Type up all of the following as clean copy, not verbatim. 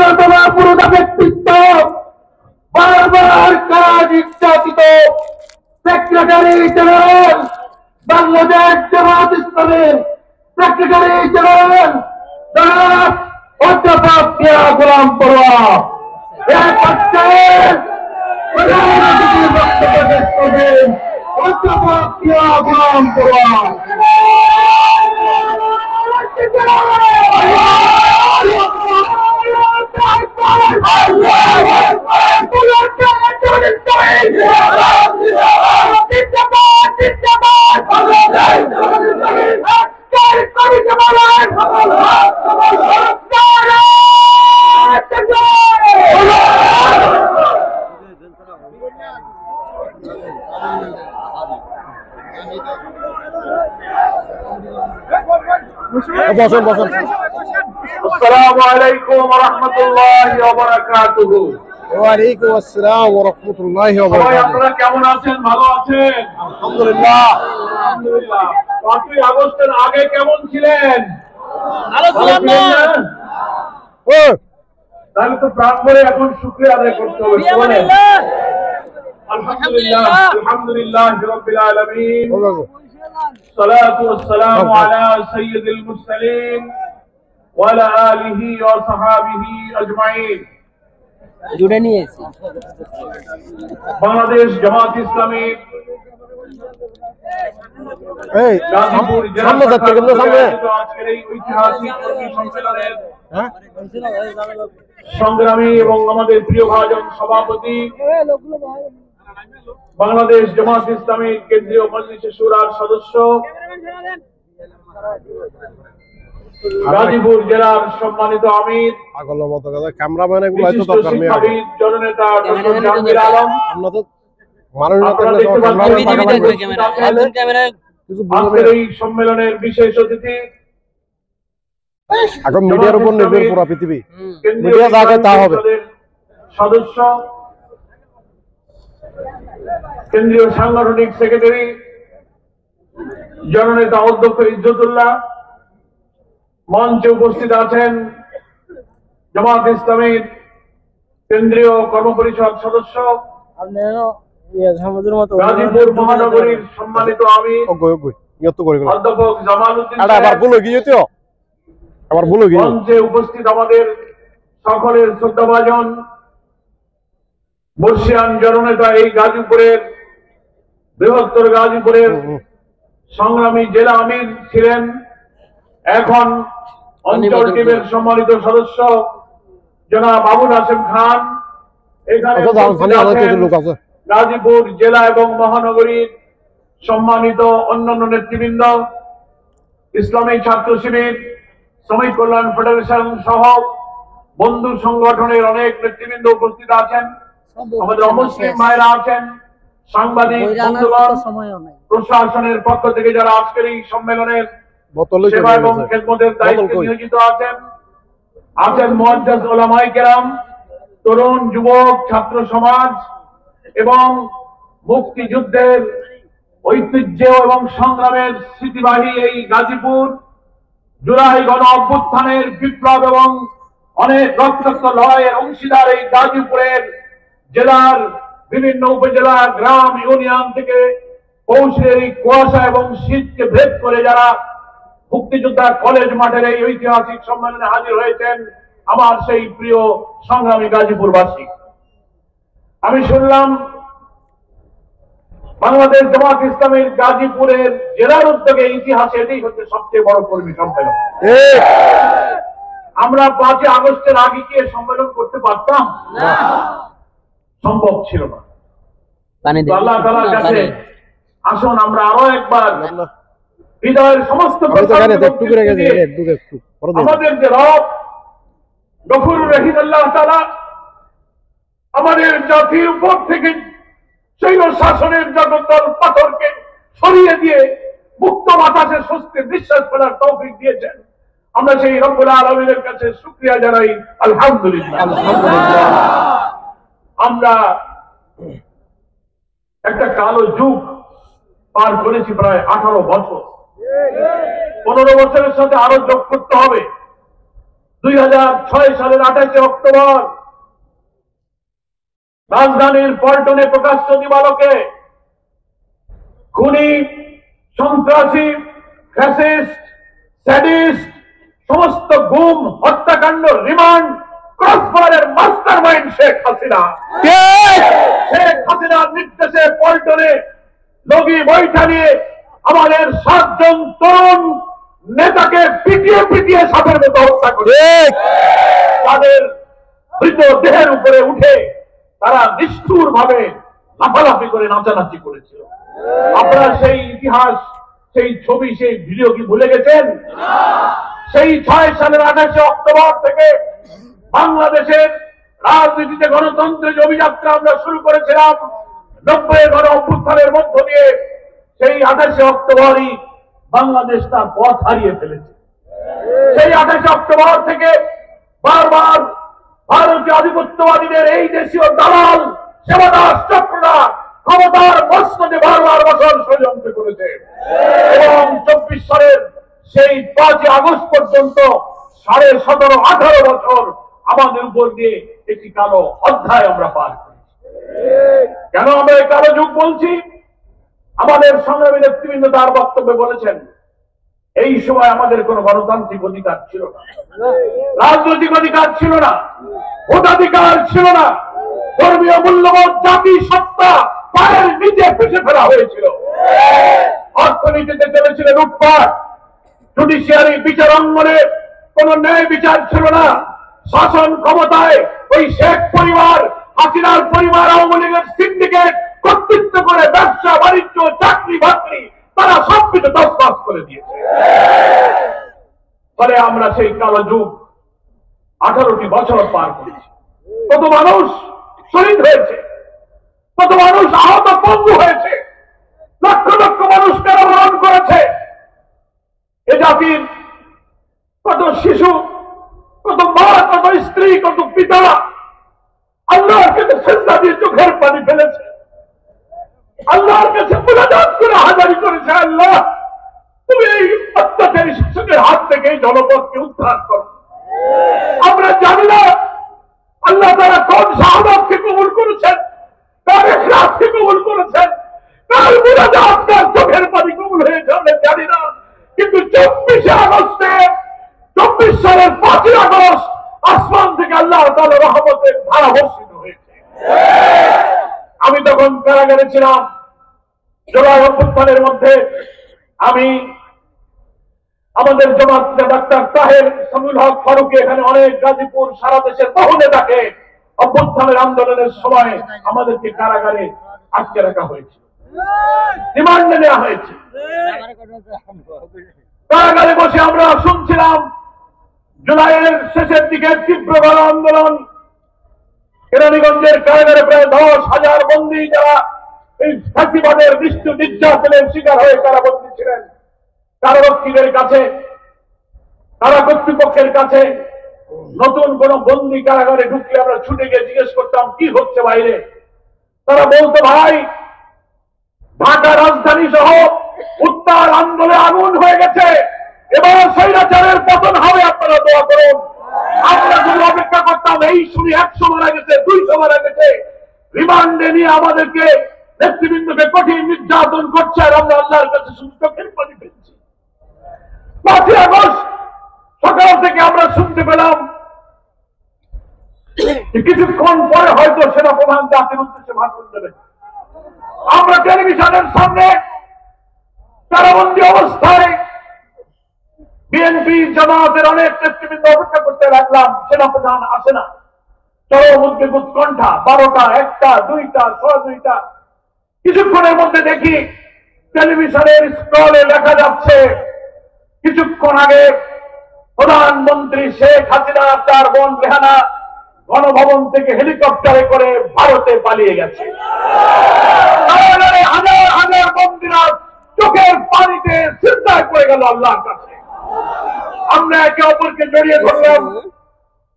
অন্যতম পুরোটা ব্যক্তিত্ব, বারবার কাজ নির্যাতিত সেক্রেটারি জেনারেল বাংলাদেশ জামাত ইসলামের সেক্রেটারি জেনারেল জনাব অধ্যাপক মিয়া গোলাম পড়ুয়া এক পর্যায়ে প্রধান অতিথির বক্তব্য পেশ করবেন অধ্যাপক মিয়া গোলাম পড়ুয়া। আসসালামু আলাইকুম ওয়া রাহমাতুল্লাহি ওয়া বারাকাতুহু। ওয়া আলাইকুম আসসালাম ওয়া রাহমাতুল্লাহি ওয়া বারাকাতুহু। আপনারা কেমন আছেন? ভালো আছেন? আলহামদুলিল্লাহ। আলহামদুলিল্লাহ। 5ই আগস্টের আগে কেমন ছিলেন? ভালো ছিলাম না। তাহলে তো প্রাণ ভরে এখন শুকরিয়া আদায় করতে হবে। আলহামদুলিল্লাহ আলহামদুলিল্লাহ রাব্বিল আলামিন। الصلاة والسلام على سيد المرسلين وعلى آله وصحابه أجمعين। বাংলাদেশ জামাত ইসলামী গাজীপুর জেলা আজকের এই ঐতিহাসিক কর্মী সম্মেলনের সংগ্রামী এবং আমাদের প্রিয় ভাজন সভাপতি বাংলাদেশ জামাত ইসলামী কেন্দ্রীয় মজলিসে শুরার সদস্য গাজীপুর জেলার সম্মানিত আমির জননেতা ডক্টর জাহাঙ্গীর আলম, আজকের এই সম্মেলনের বিশেষ অতিথি মিডিয়ার উপর নির্ভর পুরো পৃথিবী সদস্য কেন্দ্রীয় সাংগঠনিক সেক্রেটারি জননেতা অধ্যক্ষ ইজ্জতুল্লাহ, মঞ্চে উপস্থিত আছেন জামাত ইসলামীর কেন্দ্রীয় কর্মপরিষদ সদস্য গাজীপুর মহানগরীর সম্মানিত আমির অধ্যাপক জামাল উদ্দিন, মঞ্চে উপস্থিত আমাদের সকলের শ্রদ্ধাভাজন বর্ষিয়ান জননেতা, এই গাজীপুরের বৃহত্তর গাজীপুরের সংগ্রামী জেলা আমির ছিলেন, এখন অঞ্চল টিমের সম্মানিত সদস্য জনাব আবুল হাসেম খান, এখানে গাজীপুর জেলা এবং মহানগরীর সম্মানিত অন্যান্য নেতৃবৃন্দ, ইসলামী ছাত্র শিবির, শ্রমিক কল্যাণ ফেডারেশন সহ বন্ধু সংগঠনের অনেক নেতৃবৃন্দ উপস্থিত আছেন, আমাদের অমুসলিম ভাইরা আছেন, সাংবাদিক বন্ধুগণ, প্রশাসনের পক্ষ থেকে যারা আজকের এই সম্মেলনের সেবা এবং খেদমতের দায়িত্বে নিয়োজিত আছেন মুআজ্জাজ উলামায়ে কেরাম, তরুণ যুবক ছাত্র সমাজ এবং মুক্তিযুদ্ধের ঐতিহ্য এবং সংগ্রামের স্মৃতিবাহী এই গাজীপুর, জুলাই গণ অভ্যুত্থানের বিপ্লব এবং অনেক রক্তাক্ত লড়াইয়ের অংশীদার এই গাজীপুরের জেলার বিভিন্ন উপজেলা, গ্রাম, ইউনিয়ন থেকে পৌঁছে এই কুয়াশা এবং শীতকে ভেদ করে যারা মুক্তিযোদ্ধা কলেজ মাঠের এই ঐতিহাসিক সম্মেলনে হাজির হয়েছেন, আমার সেই প্রিয় সংগ্রামী গাজীপুরবাসী। আমি শুনলাম বাংলাদেশ জামাত ইসলামের গাজীপুরের জেলার উদ্যোগে ইতিহাসে এটাই হচ্ছে সবচেয়ে বড় কর্মী সম্মেলন। আমরা 5ই আগস্টের আগে কি সম্মেলন করতে পারতাম? সম্ভব ছিল না। আল্লাহ তাআলার কাছে আসুন আমরা আরো একবার হৃদয়ের সমস্ত আমাদের যে রব গফুরুর রহিম আল্লাহ তাআলা আমাদের জাতির উপর থেকে শৈল শাসনের জগদ্দল পাথরকে সরিয়ে দিয়ে মুক্ত বাতাসে স্বস্তির নিঃশ্বাস ফেলার তৌফিক দিয়েছেন। আমরা সেই রব্বুল আলামিনের কাছে শুকরিয়া জানাই, আলহামদুলিল্লাহ। আমরা একটা কালো যুগ পার করেছি, প্রায় 18 বছর। 15 বছরের সাথে আরো যোগ করতে হবে, 2006 সালের 28 অক্টোবর রাজধানীর পল্টনে প্রকাশ্য দিবালোকে খুনি, সন্ত্রাসী, ফ্যাসিস্ট, স্যাডিস্ট, সমস্ত গুম, হত্যাকাণ্ড, রিমান্ড, ক্রসফায়ারের মাস্টার মাইন্ড শেখ হাসিনা। শেখ হাসিনার নির্দেশে পল্টনে লগি বৈঠা নিয়ে আমাদের 7 জন তরুণ নেতাকে পিটিয়ে পিটিয়ে সাপের মতো হত্যা করে তাদের মৃতদেহের উপরে উঠে তারা নিষ্ঠুর ভাবে লাফালাফি করে নাচানাচি করেছিল। আপনারা সেই ইতিহাস, সেই ছবি, সেই ভিডিও কি ভুলে গেছেন? সেই 6 সালের 28 অক্টোবর থেকে বাংলাদেশের রাজনীতিতে গণতন্ত্রের অভিযাত্রা আমরা শুরু করেছিলাম। 90 গণ অভ্যুত্থানের মধ্য দিয়ে সেই 28 অক্টোবরই বাংলাদেশ তার পথ হারিয়ে ফেলেছে। সেই 28 অক্টোবর থেকে বারবার ভারতীয় আধিপত্যবাদীদের এই দেশীয় দালাল সেবাদাস চক্ররা ক্ষমতার মসনদে বারবার বছর ষড়যন্ত্র করেছে এবং 24 সালের সেই 5 আগস্ট পর্যন্ত 17.5-18 বছর আমাদের উপর দিয়ে একটি কালো অধ্যায় আমরা পার করেছি। কেন আমরা এই কালো যুগ বলছি? আমাদের সংগ্রামী নেতৃবৃন্দ তার বক্তব্যে বলেছেন, এই সময় আমাদের কোন গণতান্ত্রিক অধিকার ছিল না, রাজনৈতিক অধিকার ছিল না, ভোটাধিকার ছিল না, ধর্মীয় মূল্যবোধ, জাতি সত্তা পায়ের নিচে পিষে ফেলা হয়েছিল, অর্থনীতিতে চলেছিল লুটপাট, জুডিশিয়ারি বিচার অঙ্গনে কোন ন্যায় বিচার ছিল না, শাসন ক্ষমতায় ওই শেখ পরিবার, হাসিনার পরিবার, আওয়ামী লীগের সিন্ডিকেট কর্তৃত্ব করে ব্যবসা বাণিজ্য, চাকরি বাকরি তারা সবকিছু তছনছ করে দিয়েছে। ফলে আমরা সেই কালো যুগ 18টি বছর পার করেছি। কত মানুষ শহীদ হয়েছে, কত মানুষ আহত পঙ্গু হয়েছে, লক্ষ লক্ষ মানুষ মৃত্যুবরণ করেছে। এ জাতির কত শিশু, কত মা, কত স্ত্রী, কত পিতা আল্লাহর কাছে সিজদা দিয়ে চোখের পানি ফেলেছে, আল্লাহর কাছে মুনাজাত করে হাজারি করেছে, আল্লাহ তুমি এই অত্যাচারী শাসকের হাত থেকে এই জনপদকে উদ্ধার করো। আমরা জানি না আল্লাহ তারা কোন শাহাদাতকে কবুল করেছেন, কার ইখলাসকে কবুল করেছেন, কার মুনাজাত, কার চোখের পানি কবুল হয়েছে আমরা জানি না। কিন্তু 24 আগস্টে 24 সালের 5 আগস্ট আসমান থেকে আল্লাহ তাআলার রহমতের ধারা বর্ষিত হয়েছে। আমি তখন কারাগারে ছিলাম। জুলাই অভ্যুত্থানের মধ্যে আমি আমাদের জামাত ডাক্তার তাহের সামিউল হক ফারুকী, এখানে অনেক গাজীপুর সারা দেশের বহু নেতাকে অভ্যুত্থানের আন্দোলনের সময় আমাদেরকে কারাগারে আটকে রাখা হয়েছে, রিমান্ডে নেওয়া হয়েছে। কারাগারে বসে আমরা শুনছিলাম জুলাইয়ের শেষের দিকে তীব্র গণ আন্দোলন। কেরানীগঞ্জের কারাগারে প্রায় 10,000 বন্দী যারা এই ফাঁসিবাদের নিষ্ঠুর নির্যাতনের শিকার হয়ে কারাবন্দী ছিলেন, কারারক্ষীদের কাছে, কারা কর্তৃপক্ষের কাছে নতুন কোন বন্দী কারাগারে ঢুকলে আমরা ছুটে গিয়ে জিজ্ঞেস করতাম কি হচ্ছে বাইরে। তারা বলতো, ভাই ঢাকা রাজধানী সহ উত্তাল আন্দোলনে আগুন হয়ে গেছে, এবার স্বৈরাচারের পতন হবে, আপনারা দোয়া করুন। আমরা শুধু অপেক্ষা করতাম, এই শুনি 100 মারা গেছে, 200 মারা গেছে, রিমান্ডে নিয়ে আমাদেরকে নেতৃবৃন্দকে কঠিন নির্যাতন করছে, আর আমরা আল্লাহর কাছে শুধু চোখের পানি ফেলছি। 5 আগস্ট সকাল থেকে আমরা শুনতে পেলাম কিছুক্ষণ পরে হয়তো সেনাপ্রধান জাতির উদ্দেশ্যে ভাষণ দেবেন। আমরা টেলিভিশনের সামনে কারাবন্দী অবস্থায় বিএনপি জামাতের অনেক নেতৃবৃন্দ অপেক্ষা করতে লাগলাম, সেনাপ্রধান আসে না। চরম উদ্বেগ উৎকণ্ঠা, 12টা, 1টা, 2টা, 2:30। কিছুক্ষণের মধ্যে দেখি টেলিভিশনের স্ক্রলে লেখা যাচ্ছে কিছুক্ষণ আগে প্রধানমন্ত্রী শেখ হাসিনা তার বোন রেহানা গণভবন থেকে হেলিকপ্টারে করে ভারতে পালিয়ে গেছে। হাজার হাজার বন্দীরা চোখের পানিতে সিজদায় পড়ে গেল আল্লাহর কাছে। আমরা একে অপরকে জড়িয়ে ধরলাম।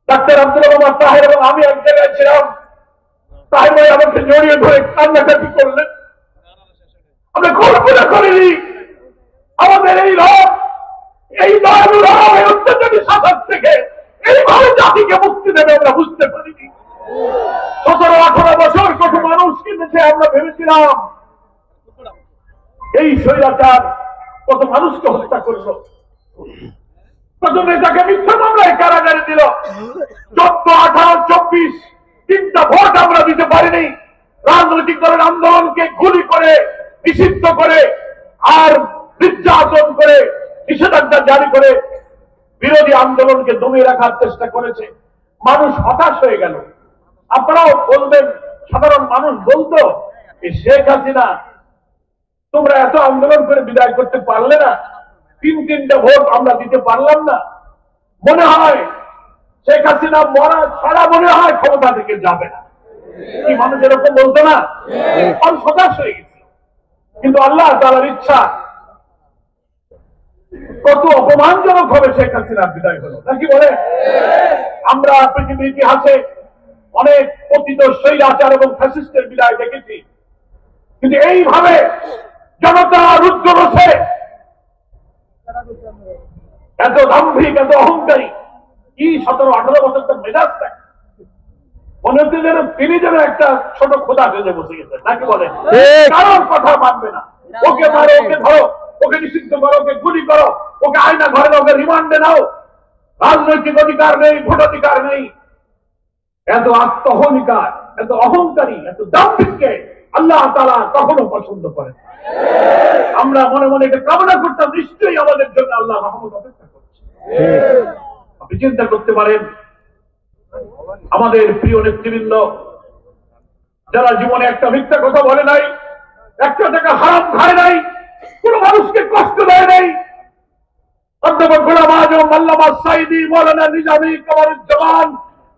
ডাক্তার আব্দুল রহমান তাহের এবং আমি এক জায়গায় ছিলাম। তাহের ভাই আমাকে জড়িয়ে ধরে কান্নাকাটি করলেন। আমরা কল্পনা করিনি আমাদের এই রব, এই দয়ালু রব, এই অত্যাচারী শাসক থেকে এইভাবে জাতিকে মুক্তি দেবে আমরা বুঝতে পারিনি। 17-18 বছর কত মানুষ কিনেছে, আমরা ভেবেছিলাম এই স্বৈরাচার কত মানুষকে হত্যা করলো, কত নেতাকে মিথ্যা মামলায় কারাগারে দিল। 14, 18, 24 তিনটা ভোট আমরা দিতে পারিনি। রাজনৈতিক দলের আন্দোলনকে গুলি করে নিষিদ্ধ করে আর নির্যাতন করে নিষেধাজ্ঞা জারি করে বিরোধী আন্দোলনকে দমিয়ে রাখার চেষ্টা করেছে। মানুষ হতাশ হয়ে গেল। আপনারাও বলবেন, সাধারণ মানুষ বলতো, এই শেখ হাসিনা তোমরা এত আন্দোলন করে বিদায় করতে পারলে না, তিনটা ভোট আমরা দিতে পারলাম না, মনে হয় শেখ হাসিনা মরা ছাড়া মনে হয় ক্ষমতা থেকে যাবে না। কি মানুষ এরকম বলতো না? মানুষ হতাশ হয়ে গেছে। কিন্তু আল্লাহ তাআলার ইচ্ছা, কত অপমানজনক হবে শেখ হাসিনার বিদায় হলো, নাকি বলে? আমরা পৃথিবীর ইতিহাসে অনেক পতিত স্বৈরাচার এবং ফ্যাসিস্টের বিদায় দেখেছি, কিন্তু এইভাবে জনতা রুদ্ধ বসে এত দাম্ভিক, এত অহংকারী, কি 17-18 বছর তো মেজাজ দেয়, মনে হচ্ছে যেন তিনি যেন একটা ছোট খোদা সেজে বসে গেছেন, নাকি বলে? কারোর কথা মানবে না। ওকে মারো, ওকে ধরো, ওকে নিষিদ্ধ করো, ওকে গুলি করো, ওকে আয়না ঘরে নাও, ওকে রিমান্ডে নাও। রাজনৈতিক অধিকার নেই, ভোটাধিকার নেই। এত আত্মহনিকার, এত অহংকারী, এত দাম্ভিককে আল্লাহ তাআলা কখনো পছন্দ করেন। আমরা মনে মনে এটা কামনা করতাম, নিশ্চয়ই আমাদের জন্য আল্লাহ রহমত অপেক্ষা করছে। আপনি চিন্তা করতে পারেন, আমাদের প্রিয় নেতৃবৃন্দ যারা জীবনে একটা মিথ্যা কথা বলে নাই, একটা টাকা হারাম খায় নাই, কোন মানুষকে কষ্ট দেয় নাই, অধ্যাপক গোলাম আজম, আল্লামা সাঈদী, মৌলানা নিজামী, কামারুজ্জামান,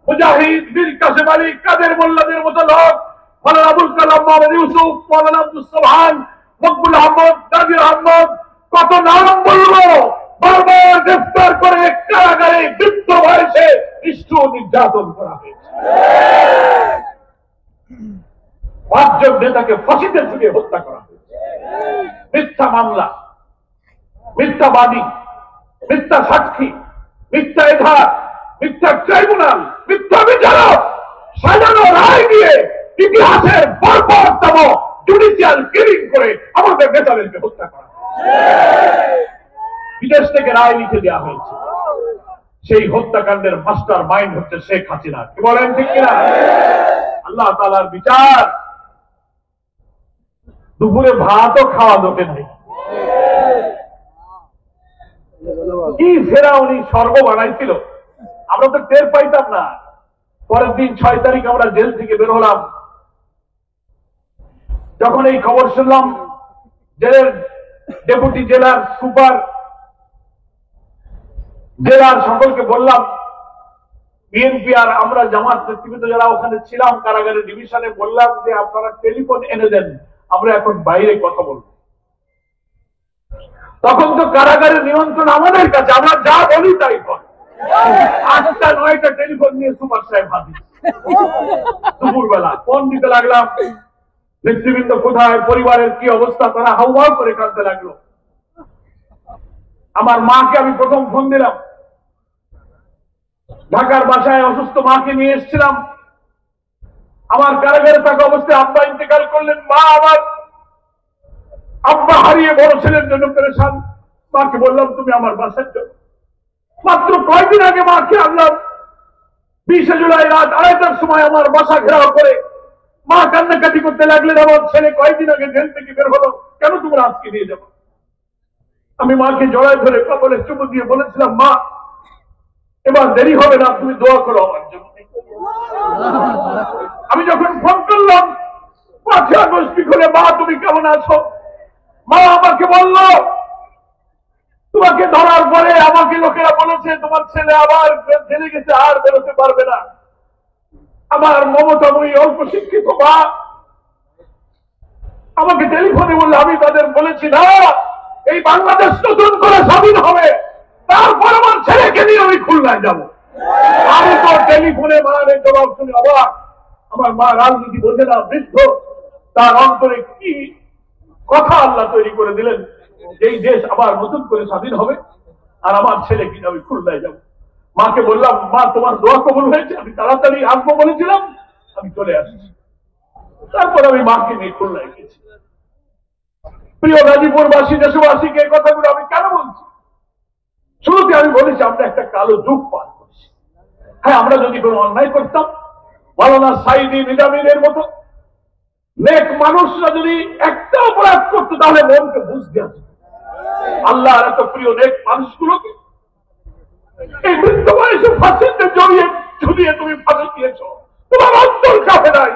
মুজাহিদ, মীর কাসেম আলী, কাদের মোল্লাদের মতো লোক, মৌলানা আবুল কালাম মোহাম্মদ ইউসুফ, মৌলানা আব্দুস সোবহান, মকবুল আহমদ, নাজির আহমদ, কত নাম বলবো, বারবার গ্রেফতার করে কারাগারে বৃদ্ধ বয়সে নিষ্ঠুর নির্যাতন করা হয়েছে। 5 জন নেতাকে ফাঁসিতে ঝুলিয়ে হত্যা করা হয়েছে। মিথ্যা মামলা, মিথ্যাবাদী, মিথ্যা সাক্ষী, মিথ্যা এধার, মিথ্যা ট্রাইব্যুনাল, মিথ্যা বিচারক, সাজানো রায় দিয়ে ইতিহাসের বর্বরতম জুডিশিয়াল কিলিং করে আমাদের নেতাদেরকে হত্যা করা। বিদেশ থেকে রায় লিখে দেওয়া হয়েছে। সেই হত্যাকাণ্ডের মাস্টার মাইন্ড হচ্ছে শেখ হাসিনা। কি বলেন, ঠিক কিনা? আল্লাহ তাআলার বিচার, দুপুরে ভাতও খাওয়া দোকে নাই। কি ফেরাউনি স্বর্গ বানাইছিল, আমরা তো টের পাইতাম না। পরের দিন 6 তারিখ আমরা জেল থেকে বের হলাম। যখন এই খবর শুনলাম, জেলের ডেপুটি জেলার সুপার, জেলার সকলকে বললাম, বিএনপি আর আমরা জামাত নেতৃবৃন্দ যারা ওখানে ছিলাম কারাগারের ডিভিশনে, বললাম যে আপনারা টেলিফোন এনে দেন, আমরা এখন বাইরে কথা বলবো। তখন তো কারাগারের নিয়ন্ত্রণ আমাদের কাছে, আমরা যা বলি তাই কর। 8টা 9টা টেলিফোন নিয়ে সুপার সাহেব হাজির। দুপুরবেলা ফোন দিতে লাগলাম, নেতৃবৃন্দ কোথায়, পরিবারের কি অবস্থা, তারা হাউমাউ করে কাঁদতে লাগলো। আমার মাকে আমি প্রথম ফোন দিলাম, ঢাকার বাসায় অসুস্থ মাকে নিয়ে এসেছিলাম। আমার কারাগারে থাকা অবস্থায় আব্বা ইন্তেকাল করলেন। মা আমার আব্বা হারিয়ে বড় ছেলের জন্য পেরেশান। মাকে বললাম, তুমি আমার বাসায় চলো। মাত্র কয়েকদিন আগে মাকে আনলাম। 20 জুলাই রাত 2:30টার সময় আমার বাসা ঘেরাও করে মা কান্নাকাটি করতে লাগলেন। আমার ছেলে কয়েকদিন আগে জেল থেকে বের হলো, কেন তোমরা আজকে নিয়ে যাবো? আমি মাকে জড়ায় ধরে কপালে চুমু দিয়ে বলেছিলাম, মা এবার দেরি হবে না, তুমি দোয়া করো আমার জন্য। আমি যখন ফোন করলাম 5 আগস্ট বিকেলে, মা তুমি কেমন আছো? মা আমাকে বলল, তোমাকে ধরার পরে আমাকে লোকেরা বলেছে তোমার ছেলে আবার জেলে গেছে, আর বেরোতে পারবে না। আমার মমতাময়ী অল্প শিক্ষিত মা আমাকে টেলিফোনে বললে, আমি তাদের বলেছি না, এই বাংলাদেশ নতুন করে স্বাধীন হবে, তারপর আমার ছেলেকে নিয়ে আমি খুলনায় যাবো। আমি তো টেলিফোনে মায়ের জবাব শুনে অবাক। আমার মা রাজনীতি বোঝে না, বৃদ্ধ, তার অন্তরে কি কথা আল্লাহ তৈরি করে দিলেন, এই দেশ আবার নতুন করে স্বাধীন হবে আর আমার ছেলে কিনে আমি খুলনায় যাবো। মাকে বললাম, মা তোমার দোয়া কবুল হয়েছে, আমি তাড়াতাড়ি আসবো বলেছিলাম, আমি চলে আসছি। তারপর আমি মাকে নিয়ে খুলনায় গেছি। প্রিয় গাজীপুরবাসী, দেশবাসীকে এই কথাগুলো আমি কেন বলছি? শুরুতে আমি বলেছি আমরা একটা কালো যুগ পার করছি। হ্যাঁ, আমরা যদি কোনো অন্যায় করতাম, মাওলানা সাইদি নিজামীর মতো নেক মানুষরা যদি একটা অপরাধ করতো, তাহলে মনকে বুঝতে আসতো আল্লাহর এত প্রিয় নেক মানুষগুলোকে এই বৃদ্ধ বয়সে ফাঁসিতে জড়িয়ে ঝুলিয়ে তুমি ফাঁসি দিয়েছ। তোমার অন্তর কাঁপে নাই,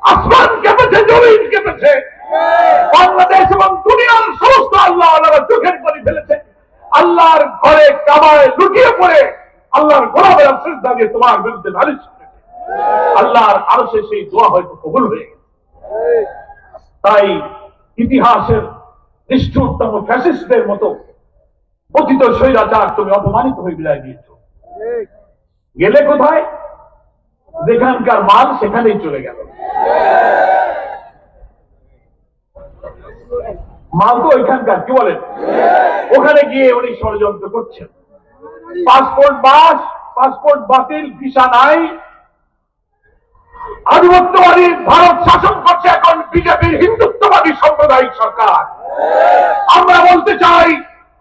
আসমান কেঁপেছে, জমিন কেঁপেছে, বাংলাদেশ এবং দুনিয়ার সমস্ত আল্লাহ আল্লাহর চোখের পানি ফেলেছে। আল্লাহর ঘরে কাবায় লুটিয়ে পড়ে আল্লাহর গোলামের শ্রদ্ধা দিয়ে তোমার বিরুদ্ধে নালিশ করেছে। আল্লাহর আরশে সেই দোয়া হয়তো কবুল হয়ে গেছে। তাই ইতিহাসের নিষ্ঠুরতম ফ্যাসিস্টদের মতো পতিত স্বৈরাচার তুমি অপমানিত হয়ে বিদায় দিয়েছ। গেলে কোথায়? যেখানকার মাল সেখানেই চলে গেল। মাল তো ওইখানকার, কি বলেন? ওখানে গিয়ে উনি ষড়যন্ত্র করছেন। পাসপোর্ট বাতিল, ভিসা নাই। আধিপত্যবাদী ভারত শাসন করছে এখন বিজেপির হিন্দুত্ববাদী সাম্প্রদায়িক সরকার। আমরা বলতে চাই,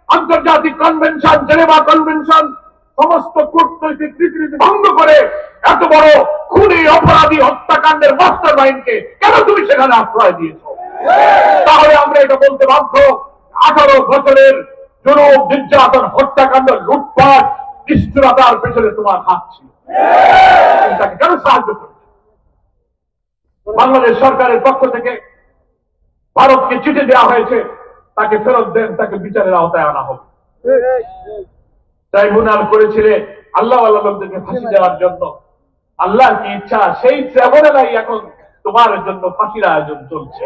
আন্তর্জাতিক কনভেনশন, জেনেভা কনভেনশন, সমস্ত কূটনৈতিক রীতিনীতি ভঙ্গ করে এত বড় খুনি, অপরাধী, হত্যাকাণ্ডের মাস্টার মাইন্ডকে কেন তুমি সেখানে আশ্রয় দিয়েছ? তাহলে আমরা এটা বলতে বাধ্য, 18 বছরের জুলুম, নির্যাতন, হত্যাকাণ্ড, লুটপাট, নিষ্ঠুরতার পেছনে তোমার হাত ছিল। তাকে কেন সাহায্য করেছে? বাংলাদেশ সরকারের পক্ষ থেকে ভারতকে চিঠি দেওয়া হয়েছে, তাকে ফেরত দেন, তাকে বিচারের আওতায় আনা হবে। ট্রাইব্যুনাল করেছিলেন আল্লাহ লোকদেরকে ফাঁসি দেওয়ার জন্য। আল্লাহর কি ইচ্ছা, সেই ট্রাইব্যুনালাই এখন তোমার জন্য ফাঁসির আয়োজন চলছে।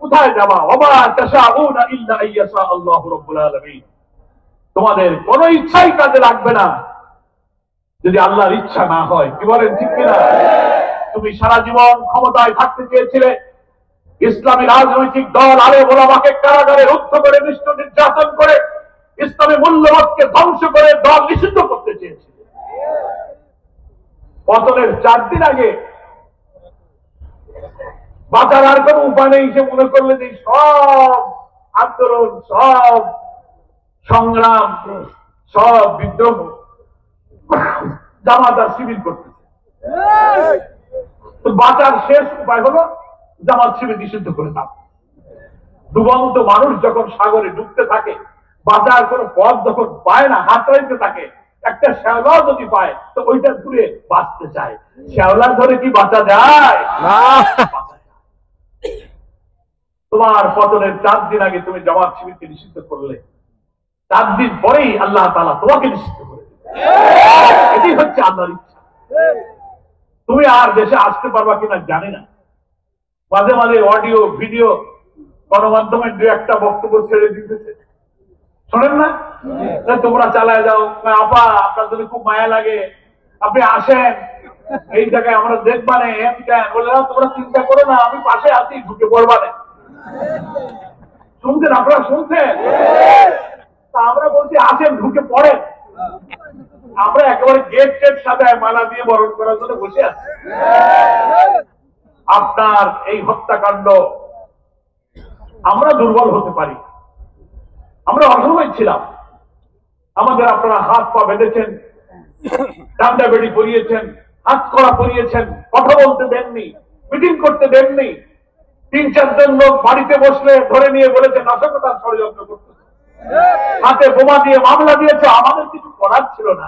কোথায় যাবা? ওমা তাশাউনা ইল্লা আইয়াশা আল্লাহু রাব্বুল আলামিন। তোমাদের কোন ইচ্ছাই কাজে লাগবে না যদি আল্লাহর ইচ্ছা না হয়। কি বলেন, ঠিক কিনা? তুমি সারা জীবন ক্ষমতায় থাকতে চেয়েছিলে, ইসলামী রাজনৈতিক দল আলেম ওলামাকে কারাগারে রুদ্ধ করে, নির্যাতন করে, ইসলামী মূল্যবোধকে ধ্বংস করে দল নিষিদ্ধ করতে চেয়েছিলে। পতনের 4 দিন আগে বাঁচার আর কোন উপায় নেই সে মনে করলে যে সব আন্দোলন, সব সংগ্রাম, সব বিদ্রোহ জামাত আর শিবির করতেছে। তো বাঁচার শেষ উপায় হলো জামাত শিবির নিষিদ্ধ করে দাও। ডুবন্ত মানুষ যখন সাগরে ডুবতে থাকে, বাঁচার কোন পথ যখন পায় না, হাত রাইতে থাকে, একটা শ্যাওলাও যদি পায় তো ওইটা ঘুরে বাঁচতে চায়। শ্যাওলা ধরে কি বাঁচা যায়? তোমার পতনের 4 দিন আগে তুমি জামাত শিবিরকে নিষিদ্ধ করলে, 4 দিন পরেই আল্লাহ তাআলা তোমাকে নিষিদ্ধ করে দিলেন। এটাই হচ্ছে আল্লাহর ইচ্ছা। তুমি আর দেশে আসতে পারবা কিনা জানি না। মাঝে মাঝে অডিও ভিডিও গণমাধ্যমে 2-1টা বক্তব্য ছেড়ে দিতেছে, শোনেন না? তোমরা চালায় যাও, আপা আপনার যদি খুব মায়া লাগে আপনি আসেন, এই জায়গায় আমরা দেখবানে, বলে তোমরা চিন্তা করো না, আমি পাশে আছি, ঢুকে পড়বানে। শুনছেন? আপনারা শুনছেন? তা আমরা বলছি আসেন, ঢুকে পড়েন। আমরা একেবারে গেট টেট সাজায় মালা দিয়ে বরণ করার জন্য বসে আছি। আপনার এই হত্যাকাণ্ড আমরা দুর্বল হতে পারি, আমরা অসময় ছিলাম। আমাদের আপনারা হাত পা বেঁধেছেন, ডান্ডা বেড়ি করিয়েছেন, হাত করা করিয়েছেন, কথা বলতে দেননি, মিটিং করতে দেননি। 3-4 জন লোক বাড়িতে বসলে ধরে নিয়ে বলেছে নাশকতার ষড়যন্ত্র করতে, হাতে বোমা দিয়ে মামলা দিয়েছে। আমাদের কিছু করার ছিল না,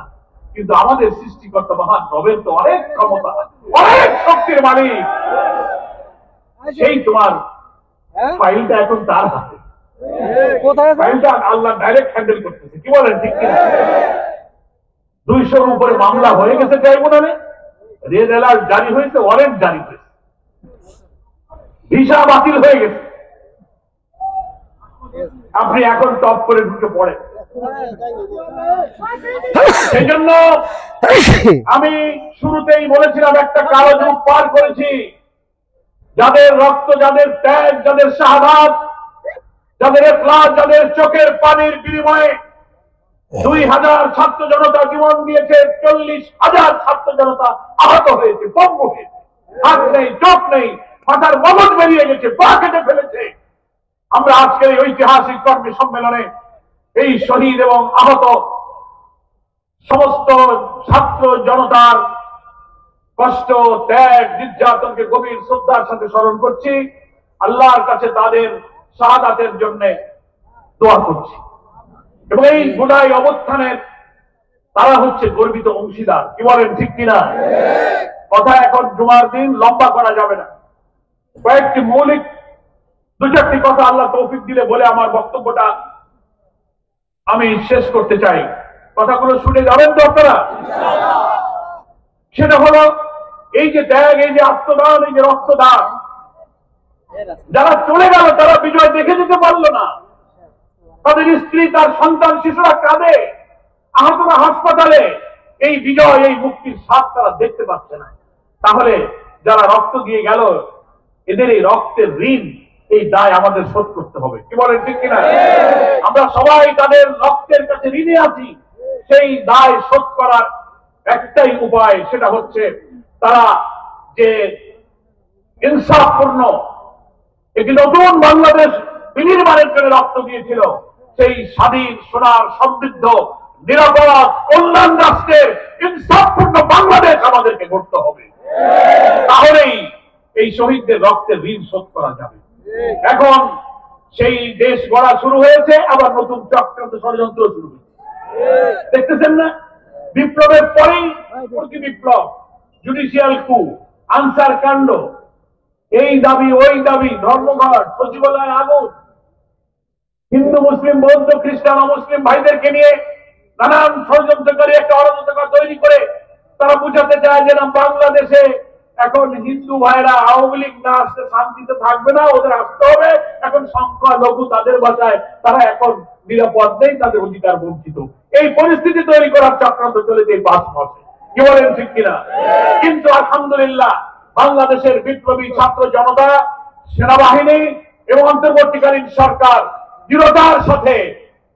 কিন্তু আমাদের সৃষ্টিকর্তা মহান রবের তো অনেক ক্ষমতা, অনেক শক্তির মালিক। সেই তোমার ফাইলটা এখন তার হাতে, ফাইলটা আল্লাহ ডাইরেক্ট হ্যান্ডেল করতেছে। কি বলেন, ঠিক কিনা? 200-র উপরে মামলা হয়ে গেছে ট্রাইব্যুনালে, রেড অ্যালার্ট জারি হয়েছে, ওয়ারেন্ট জারি হয়েছে, ভিসা বাতিল হয়ে গেছে। আপনি এখন টপ করে ঢুকে পড়েন। সেই জন্য আমি শুরুতেই বলেছিলাম একটা কালো যুগ পার করেছি। যাদের রক্ত, যাদের ত্যাগ, যাদের শাহাদাত, যাদের ইখলাস, যাদের চোখের পানির বিনিময়ে 2000 ছাত্র জনতা জীবন দিয়েছে, 40,000 ছাত্র জনতা আহত হয়েছে, পঙ্গু হয়েছে, হাত নেই, চোখ নেই, মাথার মগজ বেরিয়ে গেছে, পা কেটে ফেলেছে। আমরা আজকে এই ঐতিহাসিক কর্মী সম্মেলনে এই শহীদ এবং আহত সমস্ত ছাত্র জনতার কষ্ট, ত্যাগ, নির্যাতনকে গভীর শ্রদ্ধার সাথে স্মরণ করছি। আল্লাহর কাছে তাদের শাহাদাতের জন্য দোয়া করছি এবং এই গোটাই অবস্থানের তারা হচ্ছে গর্বিত অংশীদার। কি বলেন, ঠিক কিনা? কথা এখন জুমার দিন লম্বা করা যাবে না, কয়েকটি মৌলিক দু চারটি কথা আল্লাহ তৌফিক দিলে বলে আমার বক্তব্যটা আমি শেষ করতে চাই। কথাগুলো শুনে যাবেন তো আপনারা? সেটা হলো এই যে ত্যাগ, এই যে আত্মদান, এই যে রক্তদান, যারা চলে গেল তারা বিজয় দেখে যেতে পারলো না। তাদের স্ত্রী, তার সন্তান, শিশুরা কাঁদে, আহতরা হাসপাতালে। এই বিজয়, এই মুক্তির স্বাদ তারা দেখতে পাচ্ছে না। তাহলে যারা রক্ত দিয়ে গেল, এদের এই রক্তের ঋণ, এই দায় আমাদের শোধ করতে হবে। কি বলেন, ঠিক কিনা? আমরা সবাই তাদের রক্তের কাছে ঋণে আছি। সেই দায় শোধ করার একটাই উপায়, সেটা হচ্ছে তারা যে ইনসাফপূর্ণ একটি নতুন বাংলাদেশ বিনির্মাণের জন্য রক্ত দিয়েছিল, সেই স্বাধীন, সোনার, সমৃদ্ধ, নিরাপদ, কল্যাণ রাষ্ট্রের ইনসাফপূর্ণ বাংলাদেশ আমাদেরকে গড়তে হবে। তাহলেই এই শহীদদের রক্তের ঋণ শোধ করা যাবে। এখন সেই দেশ গড়া শুরু হয়েছে, আবার নতুন চক্রান্ত, ষড়যন্ত্র শুরু হয়েছে। দেখতেছেন না? বিপ্লবের পরেই প্রতি বিপ্লব, জুডিশিয়াল কু, আনসার কাণ্ড, এই দাবি ওই দাবি, ধর্মঘট, সচিবালয় আগুন, হিন্দু মুসলিম বৌদ্ধ খ্রিস্টান অমুসলিম ভাইদেরকে নিয়ে নানান ষড়যন্ত্রকারী একটা অরাজকতা তৈরি করে তারা বুঝাতে চায় যে না, বাংলাদেশে এখন হিন্দু ভাইরা আওয়ামী লীগ না আসতে শান্তিতে থাকবে না, ওদের আসতে হবে। এখন সংখ্যা লঘু, তাদের বাঁচায়, তারা এখন নিরাপদ নেই, তাদের অধিকার বঞ্চিত। এই পরিস্থিতি তৈরি করার চক্রান্ত চলেছে এই 5 মাসে। কি বলেন, ঠিক কিনা? কিন্তু আলহামদুলিল্লাহ বাংলাদেশের বিপ্লবী ছাত্র জনতা, সেনাবাহিনী এবং অন্তর্বর্তীকালীন সরকার দৃঢ়তার সাথে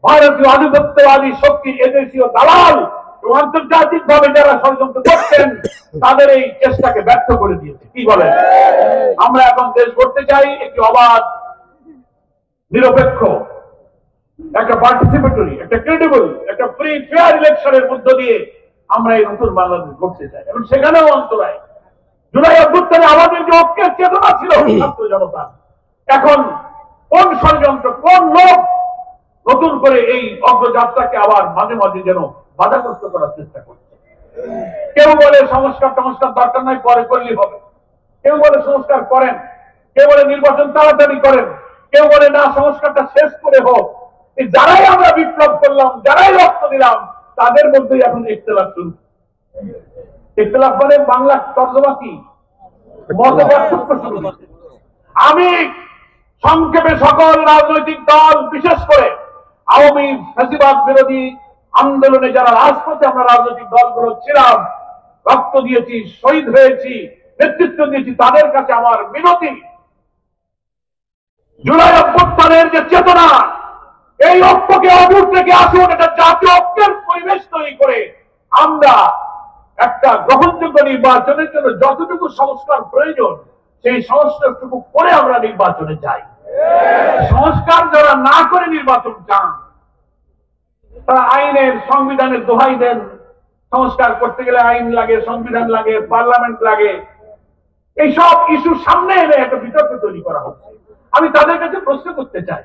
ভারতীয় আধিপত্যবাদী শক্তির এদেশীয় দালাল এবং আন্তর্জাতিক ভাবে যারা ষড়যন্ত্র করছেন তাদের এই চেষ্টাকে ব্যর্থ করে দিয়েছে। কি বলেন? আমরা এখন দেশ গড়তে চাই একটি অবাধ, নিরপেক্ষ, একটা পার্টিসিপেটরি, একটা ক্রেডিবল, একটা ফ্রি ফেয়ার ইলেকশনের মধ্য দিয়ে আমরা এই নতুন বাংলাদেশ গড়তে চাই। এবং সেখানেও অন্তরায় জুলাই অভ্যুত্থানে আমাদের যে ঐক্যের চেতনা ছিল ছাত্র জনতা, এখন কোন ষড়যন্ত্র, কোন লোক নতুন করে এই অগ্রযাত্রাকে আবার মাঝে মাঝে যেন বাধাগ্রস্ত করার চেষ্টা করছে। কেউ বলে সংস্কার দরকার নয়, পরে করলেই হবে। কেউ বলে সংস্কার করেন, কেউ বলে নির্বাচন তাড়াতাড়ি করেন, কেউ বলে না, সংস্কারটা শেষ করে হোক। যারাই আমরা বিপ্লব করলাম, যারাই রক্ত দিলাম, তাদের মধ্যেই এখন ইখতিলাফ শুরু। ইখতিলাফ মানে বাংলা তর্জমা কি? মতপার্থক্য শুরু। আমি সংক্ষেপে সকল রাজনৈতিক দল, বিশেষ করে আওয়ামী ফ্যাসিবাদ বিরোধী আন্দোলনে যারা রাজপথে আমরা রাজনৈতিক দলগুলো ছিলাম, রক্ত দিয়েছি, শহীদ হয়েছি, নেতৃত্ব দিয়েছি, তাদের কাছে আমার মিনতি, জুলাই অভ্যুত্থানের যে চেতনা, এই ঐক্যকে অদূর থেকে আসুন, এটা জাতীয় ঐক্যের পরিবেশ তৈরি করে আমরা একটা গ্রহণযোগ্য নির্বাচনের জন্য যতটুকু সংস্কার প্রয়োজন, সেই সংস্কারটুকু করে আমরা নির্বাচনে যাই। সংস্কার যারা না করে নির্বাচন চান, তারা আইনের, সংবিধানের দোহাই দেন। সংস্কার করতে গেলে আইন লাগে, সংবিধান লাগে, পার্লামেন্ট লাগে। এইসব ইস্যু সামনে এনে একটা বিতর্ক তৈরি করা হচ্ছে। আমি তাদের কাছে প্রশ্ন করতে চাই,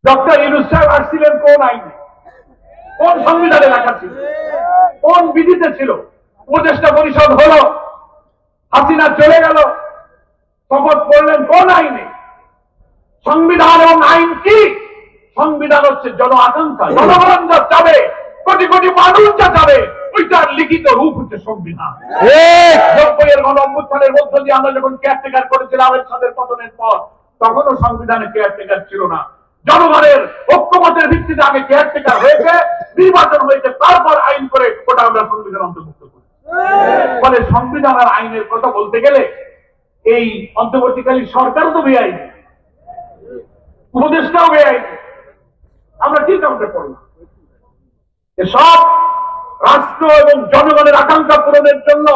ডক্টর ইউনূস সাহেব আসছিলেন কোন আইনে, কোন সংবিধানে লেখা ছিল, কোন বিধিতে ছিল? উপদেষ্টা পরিষদ হলো, হাসিনা চলে গেল, শপথ করলেন কোন আইনে? সংবিধান এবং আইন কি? সংবিধান হচ্ছে জন আকাঙ্ক্ষা, জনগণ যা চাবে, কোটি কোটি মানুষ যা চাবে, ওইটার লিখিত রূপ হচ্ছে সংবিধান। 90-এর গণ অভ্যুত্থানের মধ্য দিয়ে আমরা যখন কেয়ারটেকার করেছিলাম এরশাদের পতনের পর, তখনও সংবিধানে কেয়ারটেকার ছিল না। জনগণের ঐক্যমতের ভিত্তিতে আগে কেয়ারটেকার হয়েছে, নির্বাচন হয়েছে, তারপর আইন করে ওটা আমরা সংবিধান অন্তর্ভুক্ত করি। ফলে সংবিধান আর আইনের কথা বলতে গেলে এই অন্তর্বর্তীকালীন সরকারও তো বেআইনি, উপদেষ্টাও বেআইনি, আমরা কি কামটা করলাম? এসব রাষ্ট্র এবং জনগণের আকাঙ্ক্ষা পূরণের জন্য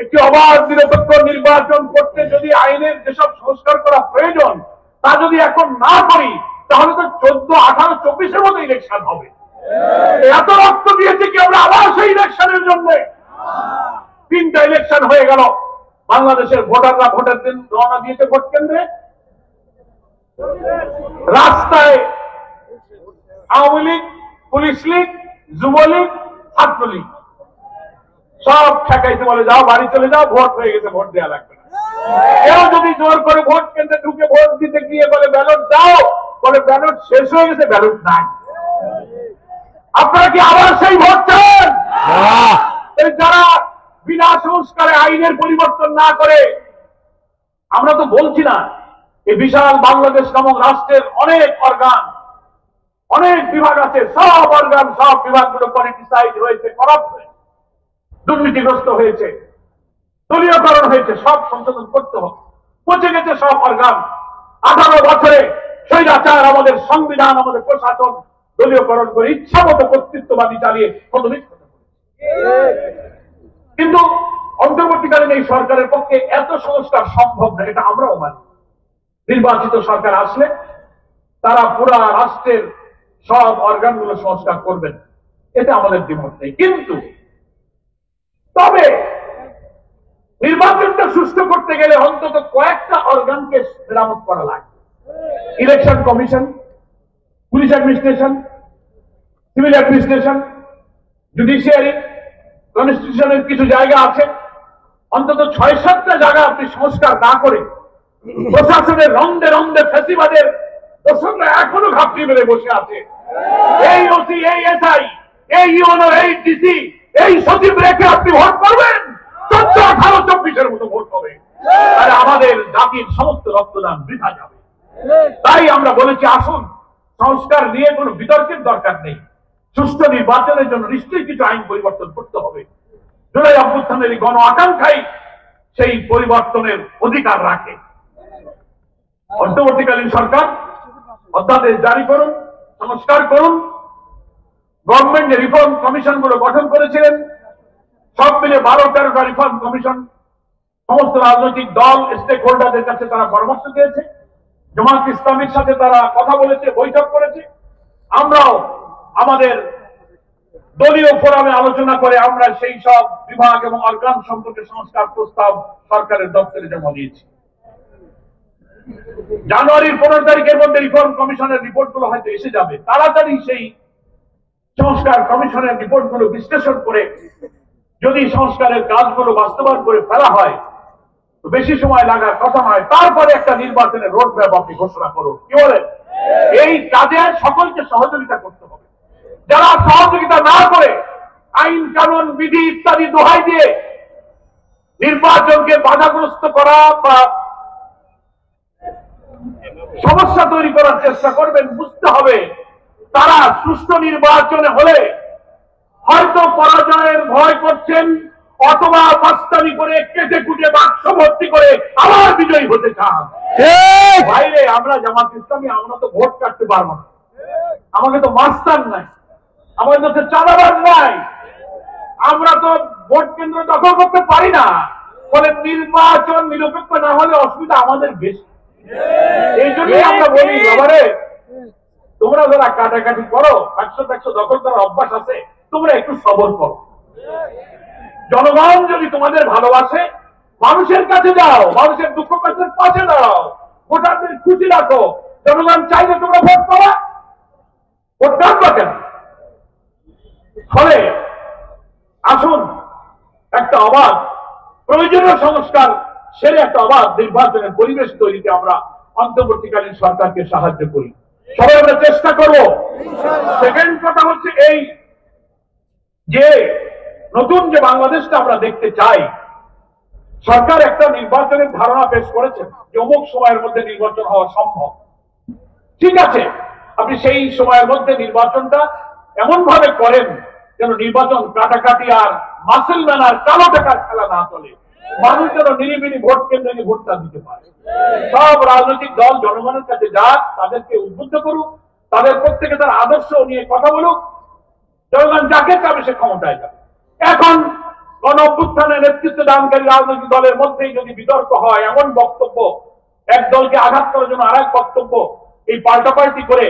একটি অবাধ নিরপেক্ষ নির্বাচন করতে যদি আইনের যেসব সংস্কার করা প্রয়োজন তা যদি এখন না করি তাহলে তো 14, 18, 24-এর মতো ইলেকশন হবে। এত রক্ত দিয়েছে কি আমরা আবার সেই ইলেকশনের জন্য? 3টা ইলেকশন হয়ে গেল, বাংলাদেশের ভোটাররা ভোটের দিন রওনা দিয়েছে ভোট কেন্দ্রে, রাস্তায় আওয়ামী লীগ, পুলিশ লীগ, যুবলীগ, ছাত্রলীগ সব ঠেকাইতে বলে যাও বাড়ি চলে যাও, ভোট হয়ে গেছে, ভোট দেওয়া লাগবে না। কেউ যদি জোর করে ভোট কেন্দ্রে ঢুকে ভোট দিতে গিয়ে বলে ব্যালট দাও, বলে ব্যালট শেষ হয়ে গেছে, ব্যালট নাই। আপনারা কি আবার সেই ভোট চান? যারা বিনা সংস্কারে আইনের পরিবর্তন না করে, আমরা তো বলছি না এই বিশাল বাংলাদেশ নামক রাষ্ট্রের অনেক অর্গান, অনেক বিভাগ আছে, সব অর্গান, সব বিভাগগুলো পলিটিসাইজ হয়েছে, করাপ্ট হয়েছে, দুর্নীতিগ্রস্ত হয়েছে, দলীয়করণ হয়েছে, সব সংশোধন করতে হবে। পচে গেছে সব অর্গান। 18 বছরে স্বৈরাচার আমাদের সংবিধান, আমাদের প্রশাসন দলীয়করণ করে ইচ্ছা মতো কর্তৃত্ববাদী চালিয়ে কিন্তু অন্তর্বর্তীকালীন এই সরকারের পক্ষে এত সংস্কার সম্ভব না, এটা আমরাও মানি। নির্বাচিত সরকার আসলে তারা পুরা রাষ্ট্রের সব অর্গানগুলো সংস্কার করবেন, এটা আমাদের দ্বিমত নেই। কিন্তু তবে নির্বাচনটা সুষ্ঠু করতে গেলে অন্তত কয়েকটা অর্গানকে মেরামত করা লাগে। Election commission, police administration, civil administration, judiciary, কনস্টিটিউশনের কিছু জায়গা আছে, অন্তত 6-7টা জায়গা আপনি সংস্কার না করে প্রশাসনের রন্ধে রন্ধে ফ্যাসিবাদের দোষররা এখনো ঘাপটি মেরে বসে আছে। এই ওসি, এই এসআই, এই ইউনো, এই ডিসি, এই সচিব রেখে আপনি ভোট করবেন, 14, 18, 24-এর মতো ভোট হবে, তাহলে আমাদের জাতির সমস্ত রক্তদান বৃথা যাবে। তাই আমরা বলেছি আসুন, সংস্কার নিয়ে কোনো বিতর্কের দরকার নেই, সুষ্ঠু নির্বাচনের জন্য নিশ্চয়ই কিছু আইন পরিবর্তন করতে হবে। জুলাই অভ্যুত্থানের গণ আকাঙ্ক্ষাই সেই পরিবর্তনের অধিকার রাখে। অন্তর্বর্তীকালীন সরকার অধ্যাদেশ জারি করুন, সংস্কার করুন। গভর্নমেন্ট রিফর্ম কমিশন গুলো গঠন করেছিলেন, সব মিলে 12-13টা রিফর্ম কমিশন, সমস্ত রাজনৈতিক দল, স্টেক হোল্ডারদের কাছে তারা পরামর্শ দিয়েছে, জামাত ইসলামীর সাথে তারা কথা বলেছে, বৈঠক করেছে। আমরাও আমাদের দলীয় ফোরামে আলোচনা করে আমরা সেই সব বিভাগ এবং অর্গান সম্পর্কে সংস্কার প্রস্তাব সরকারের দপ্তরে জমা দিয়েছি। জানুয়ারির 15 তারিখের মধ্যে রিফর্ম কমিশনের রিপোর্টগুলো হয়তো এসে যাবে। তাড়াতাড়ি সেই সংস্কার কমিশনের রিপোর্টগুলো বিশ্লেষণ করে যদি সংস্কারের কাজগুলো বাস্তবায়ন করে ফেলা হয়, বেশি সময় লাগার কথা নয়। তারপরে একটা নির্বাচনের রোড ম্যাপ আপনি ঘোষণা করুন। কি বলেন? এই কাজে সকলকে সহযোগিতা করতে হবে। যারা সহযোগিতা না করে আইন কানুন বিধি ইত্যাদি দোহাই দিয়ে নির্বাচনকে বাধাগ্রস্ত করা বা সমস্যা তৈরি করার চেষ্টা করবেন, বুঝতে হবে তারা সুষ্ঠু নির্বাচনে হলে হয়তো পরাজয়ের ভয় করছেন, অথবা বাস্তানি করে কেটে কুটে বাক্স ভর্তি করে আবার বিজয়ী হতে চান। বাইরে আমরা জামাত ইসলামী, আমরা তো ভোট কাটতে পারবো না, আমাকে তো মাস্টার নাই, আমাদের কাছে চাঁদাবাজ নাই, আমরা তো ভোট কেন্দ্র দখল করতে পারি না। ফলে নির্বাচন নিরপেক্ষ না হলে অসুবিধা আমাদের বেশি। এই জন্যই আমরা বলি, বাবারে তোমরা যারা কাটাকাটি করো, 100 দখল করার অভ্যাস আছে, তোমরা একটু সবর করো। জনগণ যদি তোমাদের ভালোবাসে, মানুষের কাছে যাও, মানুষের দুঃখ কষ্টের পাশে দাঁড়াও, ভোটারদের খুশি রাখো। জনগণ চাইলে তোমরা ভোট পাবা, ভোট কাটবা কেন? ফলে আসুন একটা অবাধ, প্রয়োজনীয় সংস্কার সেরে একটা অবাধ নির্বাচনের পরিবেশ তৈরিতে আমরা অন্তর্বর্তীকালীন সরকারকে সাহায্য করি, সবাই আমরা চেষ্টা করব। সেকেন্ড কথা হচ্ছে এই যে নতুন যে বাংলাদেশটা আমরা দেখতে চাই, সরকার একটা নির্বাচনের ধারণা পেশ করেছেন যে অমুক সময়ের মধ্যে নির্বাচন হওয়া সম্ভব। ঠিক আছে, আপনি সেই সময়ের মধ্যে নির্বাচনটা এমন ভাবে করেন যেন নির্বাচন কাটাকাটি আর মাসেল ম্যান আর কালো টাকার খেলা না চলে, মানুষ যেন নিরিবিলি ভোট কেন্দ্রে ভোটটা দিতে পারে। সব রাজনৈতিক দল জনগণের কাছে যাক, তাদেরকে উদ্বুদ্ধ করুক, তাদের প্রত্যেকে তার আদর্শ নিয়ে কথা বলুক, জনগণ যাকে চাবে সে ক্ষমতায় যাবে। এখন গণ অভ্যুত্থানের নেতৃত্ব দানকারী রাজনৈতিক দলের মধ্যেই যদি বিতর্ক হয়, এমন বক্তব্য, এক দলকে আঘাত করার জন্য আরেক বক্তব্য, এই পাল্টাপাল্টি করে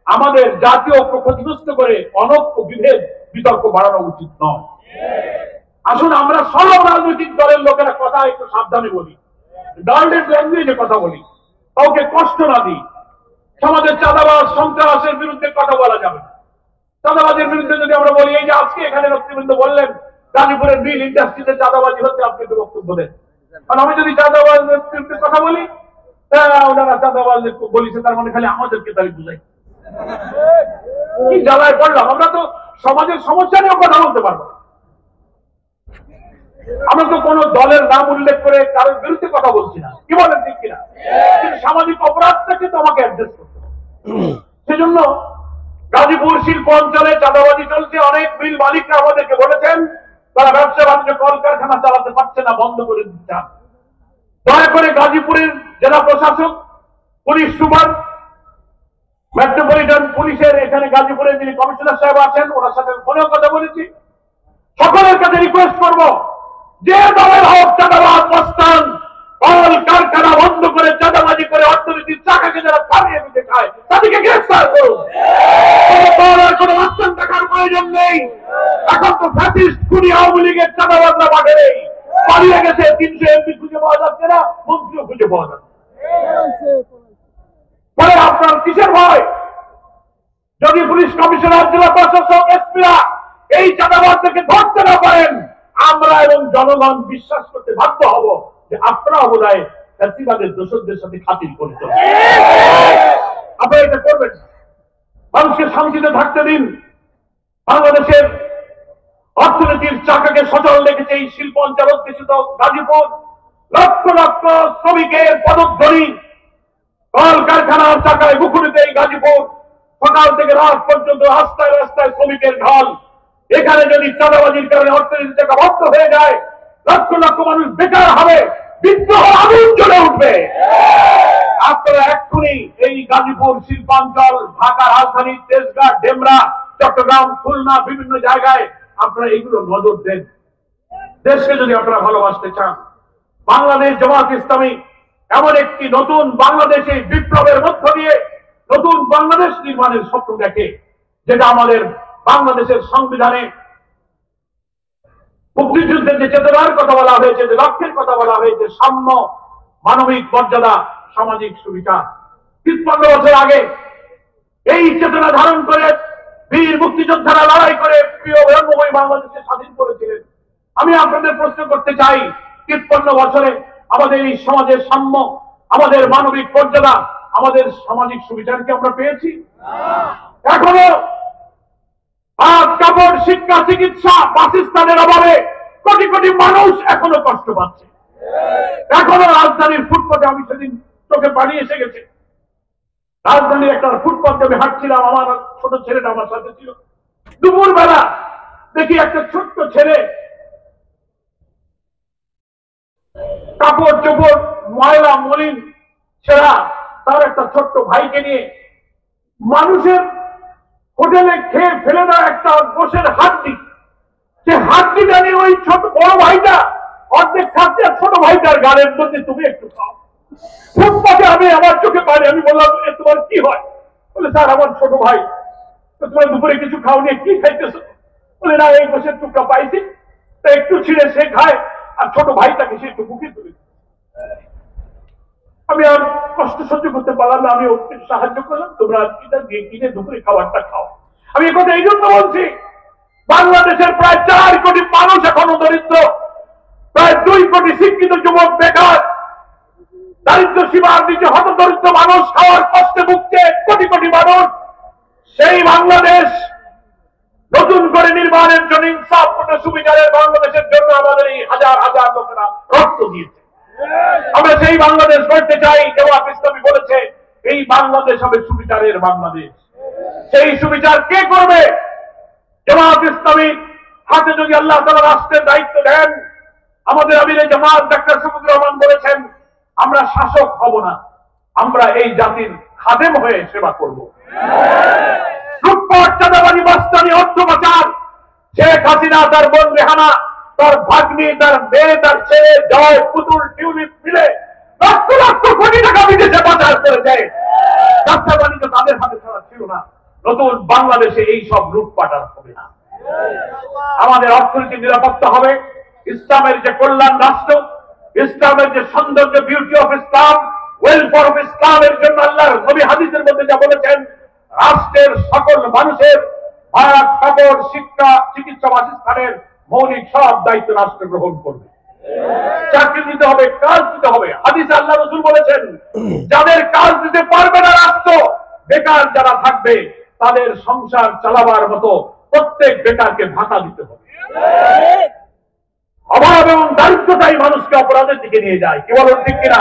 আমাদের জাতীয় ঐক্য ক্ষতিগ্রস্ত করে অনৈক্য বিভেদ বিতর্ক বাড়ানো উচিত নয়। আসুন আমরা সব রাজনৈতিক দলের লোকেরা কথা একটু সাবধানে বলি, ডাইরেক্ট ল্যাঙ্গুয়েজে কথা বলি, কাউকে কষ্ট না দিই। সমাজের চাঁদাবাজ সন্ত্রাসের বিরুদ্ধে কথা বলা যাবে না। চাঁদাবাজের বিরুদ্ধে যদি আমরা বলি, এই যে আজকে এখানে নেতৃবৃন্দ বললেন গাজীপুরের মিল ইন্ডাস্ট্রিতে চাঁদাবাজি হচ্ছে, আপনি একটু বক্তব্য দেন। কারণ আমি যদি চাঁদাবাজের বিরুদ্ধে কথা বলি, ওনারা চাঁদাবাজ বলিছে, তার মানে খালি আমাদেরকে তাই বুঝাই। কি জ্বালায় পড়লাম, আমরা তো সমাজের সমস্যা নিয়েও কথা বলতে পারবো না। আমরা তো কোন দলের নাম উল্লেখ করে কারোর বিরুদ্ধে কথা বলছি না, কি বলেন ঠিক কিনা? কিন্তু সামাজিক অপরাধটাকে তো আমাকে অ্যাড্রেস করতে হবে। সেজন্য গাজীপুর শিল্প অঞ্চলে চাঁদাবাজি চলছে। অনেক মিল মালিকরা আমাদেরকে বলেছেন তারা ব্যবসা বাণিজ্য কলকারখানা চালাতে পারছে না, বন্ধ করে দিচ্ছেন। দয়া করে গাজীপুরের জেলা প্রশাসক, পুলিশ সুপার, মেট্রোপলিটন পুলিশের এখানে গাজীপুরের যিনি কমিশনার সাহেব আছেন, ওনার সাথে ফোনেও কথা বলেছি, সকলের কাছে রিকোয়েস্ট করব, যে দলের হোক চাঁদাবাজ মস্তান, কল কারখানা বন্ধ করে চাঁদাবাজি করে অর্থনীতির চাকাকে যারা থামিয়ে দিতে চায় তাদেরকে গ্রেফতার করুন। কোনো মস্তান টাকার প্রয়োজন নেই। এখন তো ফ্যাসিস্ট খুনি আওয়ামী লীগের চাঁদাবাজরা বাড়ে নেই, পালিয়ে গেছে। 300 এমপি খুঁজে পাওয়া যাচ্ছে না, মন্ত্রীও খুঁজে পাওয়া যাচ্ছে। পরে আপনার কিসের ভয়? যদি পুলিশ কমিশনার, জেলা প্রশাসক, এসপিরা এই চাঁদাবাজদেরকে ধরতে না পারেন, আমরা এবং জনগণ বিশ্বাস করতে বাধ্য হব যে আপনারা বোধহয় ফ্যাসিবাদের দোষরদের সাথে খাতির করতে হবে। আপনারা এটা করবেন না। মানুষকে শান্তিতে থাকতে দিন। বাংলাদেশের অর্থনীতির চাকাকে সচল রেখেছে এই শিল্প অঞ্চল অধ্যুষিত গাজীপুর। লক্ষ লক্ষ শ্রমিকের পদধ্বনি, কলকারখানার চাকায় মুখরিত এই গাজীপুর। সকাল থেকে রাত পর্যন্ত রাস্তায় রাস্তায় শ্রমিকের ঢল। এখানে যদি চাঁদাবাজির কারণে অর্থনীতি চাকা বন্ধ হয়ে যায়, লক্ষ লক্ষ মানুষ বেকার হবে, বিদ্রোহ আগুন জ্বলে উঠবে। আপনারা এক্ষুনি এই গাজীপুর শিল্পাঞ্চল, ঢাকা রাজধানী, তেজগাঁ, ডেমরা, চট্টগ্রাম, খুলনা, বিভিন্ন জায়গায় আপনারা এইগুলো নজর দেন। দেশকে যদি আপনারা ভালোবাসতে চান, বাংলাদেশ জামাত ইসলামী এমন একটি নতুন বাংলাদেশে বিপ্লবের মধ্য দিয়ে নতুন বাংলাদেশ নির্মাণের স্বপ্ন দেখে, যেটা আমাদের বাংলাদেশের সংবিধানে মুক্তিযুদ্ধের যে চেতনার কথা বলা হয়েছে, যে লক্ষ্যের কথা বলা হয়েছে, সাম্য, মানবিক মর্যাদা, সামাজিক সুবিচার। 53 বছর আগে এই চেতনা ধারণ করে বীর মুক্তিযোদ্ধারা লড়াই করে প্রিয় বঙ্গভূমি বাংলাদেশে স্বাধীন করেছিলেন। আমি আপনাদের প্রশ্ন করতে চাই, 53 বছরে আমাদের এই সমাজের সাম্য, আমাদের মানবিক মর্যাদা, আমাদের সামাজিক সুবিচার কি আমরা পেয়েছি? এখনো ভাত, কাপড়, শিক্ষা, চিকিৎসা, বাসস্থানের অভাবে কোটি কোটি মানুষ এখনো কষ্ট পাচ্ছে। এখনো রাজধানীর ফুটপাতে, আমি সেদিন চোখে পানি এসে গেছে, রাজধানীর একটা ফুটপাতে আমি হাঁটছিলাম, আমার ছোট ছেলেটা আমার সাথে ছিল। দুপুর বেলা দেখি একটা ছোট্ট ছেলে কাপড় চোপড় ময়লা মলিন ছেঁড়া, তার একটা ছোট্ট ভাইকে নিয়ে মানুষের হোটেলে খেয়ে ফেলে দেওয়া একটা গোশের হাড্ডি, সে হাড্ডিটা নিয়ে ওই ছোট বড় ভাইটা অর্ধেক খাচ্ছে, আর ছোট ভাইটার গানের মধ্যে তুমি একটু খাও। ফুটপাতে আমি আমার চোখে পারি। আমি বললাম, তোমার কি হয়? বলে, স্যার আমার ছোট ভাই। তোমার দুপুরে কিছু খাওনি, কি খাইতেছো? বলে, না এই গোশের টুকরা পাইছি, তা একটু ছিঁড়ে সে খায়, আর ছোট ভাইটাকে সে একটু বুকে তুলে। আমি আর কষ্ট সহ্য করতে পারলাম না, আমি ওকে সাহায্য করলাম, তোমরা এটা দিয়ে কিনে দুপুরে খাবারটা খাও। আমি এই কথা এই জন্য বলছি, বাংলাদেশের প্রায় 4 কোটি মানুষ এখনো দরিদ্র, প্রায় 2 কোটি শিক্ষিত যুবক বেকার, দারিদ্র সীমার নিচে হতদরিদ্র মানুষ খাওয়ার কষ্টে ভুগছে কোটি কোটি মানুষ। সেই বাংলাদেশ নতুন করে নির্মাণের জন্য, ইনসাফপূর্ণ সুবিচারের বাংলাদেশের জন্য আমাদের এই হাজার হাজার লোকেরা রক্ত দিয়েছে। আমরা সেই বাংলাদেশ করতে চাই। জামাত ইসলামী বলেছে এই বাংলাদেশ হবে সুবিচারের বাংলাদেশ। সেই সুবিচার কে করবে? জামাত ইসলামী হাতে যদি আল্লাহ তাআলা রাষ্ট্রের দায়িত্ব দেন, আমাদের আমিরে জামাত ডাক্তার শফিকুর রহমান বলেছেন, আমরা শাসক হব না, আমরা এই জাতির খাদেম হয়ে সেবা করব। লুটপাট, চাঁদাবাজি, মাস্তানি, অর্থ পাচার, শেখ হাসিনা, তার বোন রেহানা, তার ভাগ্নি, তার মেয়ে, তার ছেলে, জয়, পুতুল, টিউলিপ মিলে লক্ষ লক্ষ কোটি টাকা বিদেশে পাচার করেছে। ব্যবসা বাণিজ্য তাদের হাতে ছাড়া ছিল না। নতুন বাংলাদেশে এই সব লুটপাট আর হবে না। আমাদের অর্থনৈতিক নিরাপত্তা হবে। ইসলামের যে কল্যাণ রাষ্ট্র, ইসলামের যে সৌন্দর্য, beauty of Islam, welfare of ইসলামের জন্য আল্লাহর নবী হাদিসের মধ্যে যা বলেছেন, রাষ্ট্রের সকল মানুষের ভাত, কাপড়, শিক্ষা, চিকিৎসা, বাসস্থানের মৌলিক সব দায়িত্ব রাষ্ট্র গ্রহণ করবে। চাকরি দিতে হবে, কাজ দিতে হবে। হাদিসে আল্লাহ রাসূল বলেছেন, যাদের কাজ দিতে পারবে না রাষ্ট্র, বেকার যারা থাকবে, তাদের সংসার চালাবার মতো প্রত্যেক বেকারকে ভাতা দিতে হবে। অভাব এবং দারিদ্রতাই মানুষকে অপরাধের দিকে নিয়ে যায়। কি বলেন ঠিক কিনা?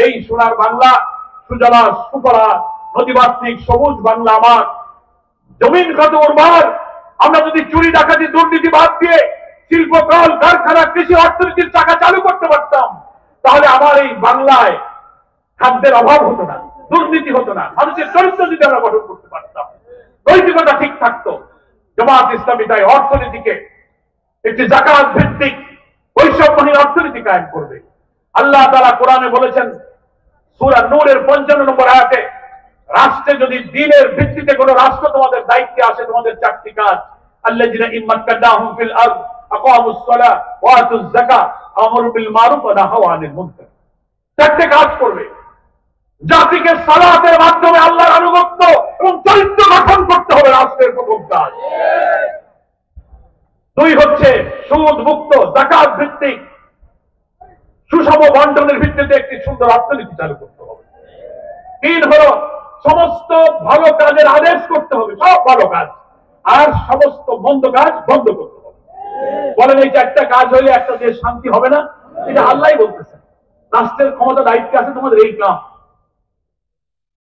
এই সোনার বাংলা, সুজলা সুফলা নদীমাতৃক সবুজ বাংলা আমার, জমিন কত উর্বর। আমরা যদি চুরি, ডাকাতি, দুর্নীতি বাদ দিয়ে শিল্প, কল কারখানা, কৃষি, অর্থনীতির চাকা চালু করতে পারতাম, তাহলে আমার এই বাংলায় খাদ্যের অভাব হতো না, দুর্নীতি হতো না। মানুষের চরিত্র যদি আমরা গঠন করতে পারতাম, নৈতিকতা ঠিক থাকতো। জামাত ইসলামী তাই অর্থনীতিকে একটি যাকাত ভিত্তিক বৈষম্যহীন অর্থনীতি কায়েম করবে। আল্লাহ তাআলা কোরআনে বলেছেন, সূরা নূরের 55 নম্বর আয়াতে, রাষ্ট্রে যদি দ্বীনের ভিত্তিতে কোন রাষ্ট্র তোমাদের দায়িত্বে আসে, তোমাদের চারটি কাজ, আল্লাযিনা ইম্মাক্কানাহুম ফিল আরদ আকামুস সালাহ ওয়া আতুজ যাকাত আমরু বিল মারুফ ওয়া নাহাউ আনিল মুনকার। চারটি কাজ করবে। জাতিকে সালাতের মাধ্যমে আল্লাহর আনুগত্য এবং চরিত্র গঠন করতে হবে, রাষ্ট্রের প্রথম কাজ। দুই হচ্ছে সুদ মুক্ত, যাকাত ভিত্তিক সুষম বন্টনের ভিত্তিতে একটি সুন্দর অর্থনীতি চালু করতে হবে। তিন হলো সমস্ত ভালো কাজের আদেশ করতে হবে, সব ভালো কাজ, আর সমস্ত মন্দ কাজ বন্ধ করতে হবে। বলেন, এই চারটা কাজ হইলে একটা দেশ শান্তি হবে না? এটা আল্লাহই বলতেছেন। রাষ্ট্রের ক্ষমতা দায়িত্বে আছে তোমাদের এই কাম,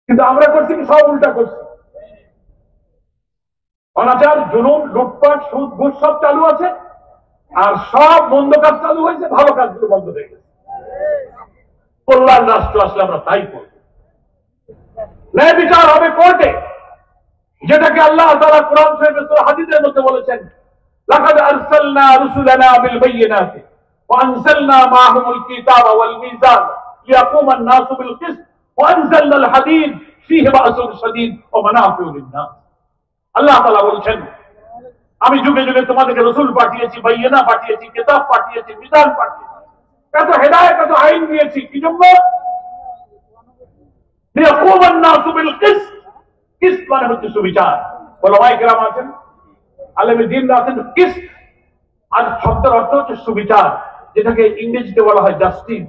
কিন্তু আমরা করছি কি? সব উল্টা করছি। অনাচার, জুলুম, লুটপাট, সুদ, ঘুষ সব চালু আছে, আর সব মন্দ কাজ চালু হয়েছে, ভালো কাজগুলো বন্ধ হয়ে গেছে। কল্যাণ রাষ্ট্র আসলে আমরা তাই করব। ন্যায় বিচার হবে কোর্টে, যেটাকে আল্লাহ তাআলা কোরআন শরীফে সূরা হাদীদের মধ্যে বলেছেন, লাকাদ আরসালনা রুসুলানা বিল বাইয়িনাতি ওয়া আনজালনা মাআহুমুল কিতাবা ওয়াল মিজান লিয়াকুমা আন-নাসু বিল কিসত ওয়া আনজালনাল হাদীদ ফীহি বা'সুন শাদীদ ওয়া মানাফিউ লিন-নাস। আল্লাহ তাআলা বলছেন, আমি যুগে যুগে তোমাদেরকে রাসূল পাঠিয়েছি, বাইয়িনা পাঠিয়েছি, কিতাব পাঠিয়েছি, মিজান পাঠিয়েছি, কত হেদায়েত, কত আইন দিয়েছি। কি জন্য? লিয়াকুমা আন-নাসু বিল কিসত। কিসত মানে হচ্ছে সুবিচার। ওলামায়ে কেরাম আছেন, আলেমে দ্বীন আছেন, কিসত আর শব্দের অর্থ হচ্ছে সুবিচার, যেটাকে ইংরেজিতে বলা হয় জাস্টিস।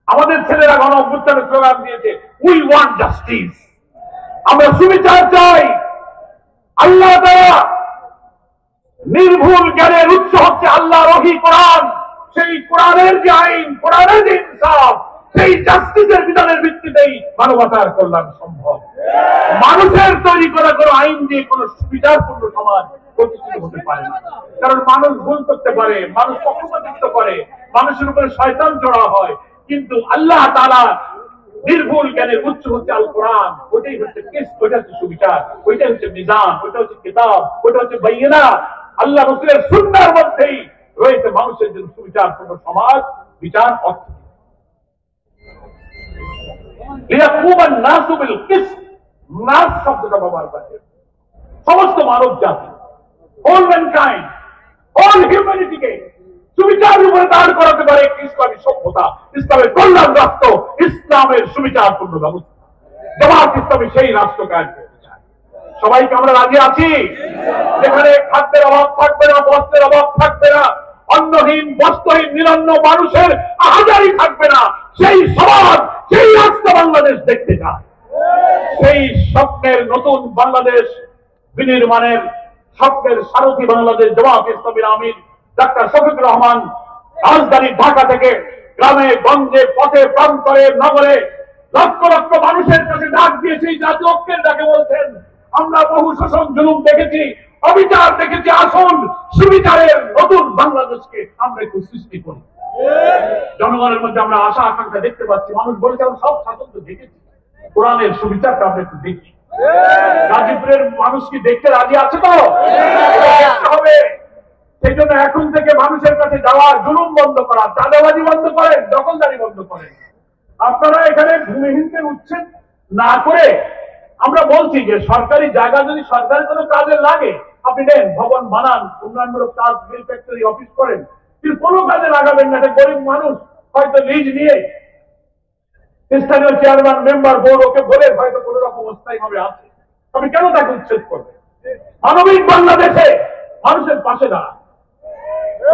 আমাদের ছেলেরা গণ অভ্যুত্থানের স্লোগান দিয়েছে, উই ওয়ান্ট জাস্টিস, আমরা সুবিচার চাই। আল্লাহ তাআলা নির্ভুল জ্ঞানের উৎস হচ্ছে আল্লাহর ওহী কোরআন। সেই কোরআনের যে আইন, কোরআনের যে ইনসাফ, সেই জাস্টিসের বিধানের ভিত্তিতেই মানবতার কল্যাণ সম্ভব। মানুষের তৈরি করা কোনো আইন দিয়ে কোন সুবিচারপূর্ণ সমাজ প্রতিষ্ঠিত হতে পারে না। কারণ মানুষ ভুল করতে পারে, মানুষ পক্ষপাতিত্ব করে, মানুষের উপরে শয়তান চড়া হয়, কিন্তু আল্লাহ তাআলা নির্ভুল জ্ঞানের উৎস হচ্ছে আল কোরআন। ওইটাই হচ্ছে কিস, ওইটা হচ্ছে সুবিচার, ওইটাই হচ্ছে মিজান, ওইটা হচ্ছে কিতাব, ওইটা হচ্ছে বাইয়িনা। আল্লাহ রাসূলের সুন্নাহর মধ্যেই রয়েছে মানুষের জন্য সুবিচারপূর্ণ সমাজ, বিচার, অর্থ। লিয়াকুমা আন-নাসু বিল কিসত, নাস শব্দটা ব্যবহার করেছে সমস্ত মানব জাতি, অল ম্যানকাইন্ড, অল হিউম্যানিটিকে সুবিচারের উপরে দাঁড় করাতে পারে একটি ইসলামী সভ্যতা, ইসলামের কল্যাণ রাষ্ট্র, ইসলামের সুবিচারপূর্ণ ব্যবস্থা। জামাত ইসলামী সেই রাষ্ট্র কায়েম করতে চায়। সবাইকে আমরা রাজি আছি, যেখানে খাদ্যের অভাব থাকবে না, বস্ত্রের অভাব থাকবে না, অন্নহীন, বস্ত্রহীন, নিরন্ন মানুষের আহাজারি থাকবে না, সেই সমাজ, সেই রাষ্ট্র বাংলাদেশ দেখতে চায়। সেই স্বপ্নের নতুন বাংলাদেশ বিনির্মাণের স্বপ্নের সারথী বাংলাদেশ জামাত ইসলামীর আমির ডাক্তার শফিকুর রহমান রাজধানী ঢাকা থেকে গ্রামে গঞ্জে, পথে প্রান্তরে, নগরে লক্ষ লক্ষ মানুষের কাছে ডাক দিয়েছে, জাতীয় ঐক্যের ডাকে বলছেন, আমরা বহু শোষণ জুলুম দেখেছি, অবিচার দেখেছি, আসুন সুবিচারের নতুন বাংলাদেশকে আমরা একটু সৃষ্টি করি। জনগণের মধ্যে আমরা আশা আকাঙ্ক্ষা দেখতে পাচ্ছি। মানুষ বলেছে, আমরা সব শাসন তো দেখেছি, কোরআনের সুবিচারটা আমরা একটু দেখি। গাজীপুরের মানুষ কি দেখতে রাজি আছে তো? হবে। সেই জন্য এখন থেকে মানুষের কাছে যাওয়া, জুলুম বন্ধ করা, চাঁদাবাজি বন্ধ করেন, দখলদারি বন্ধ করেন। আপনারা এখানে ভূমিহীনদের উচ্ছেদ না করে, আমরা বলছি যে সরকারি জায়গা যদি সরকারি কোনো কাজে লাগে, আপনি নেন, ভবন বানান, উন্নয়নমূলক কাজ, মিল ফ্যাক্টরি, অফিস করেন, কিন্তু কোনো কাজে লাগাবেন না। একটা গরিব মানুষ হয়তো লিজ নিয়ে স্থানীয় চেয়ারম্যান, মেম্বার, বোর্ড ওকে বলে হয়তো কোনো রকম অস্থায়ী ভাবে আছে, আপনি কেন তাকে উচ্ছেদ করবেন? মানবিক বাংলাদেশে মানুষের পাশে দাঁড়ান।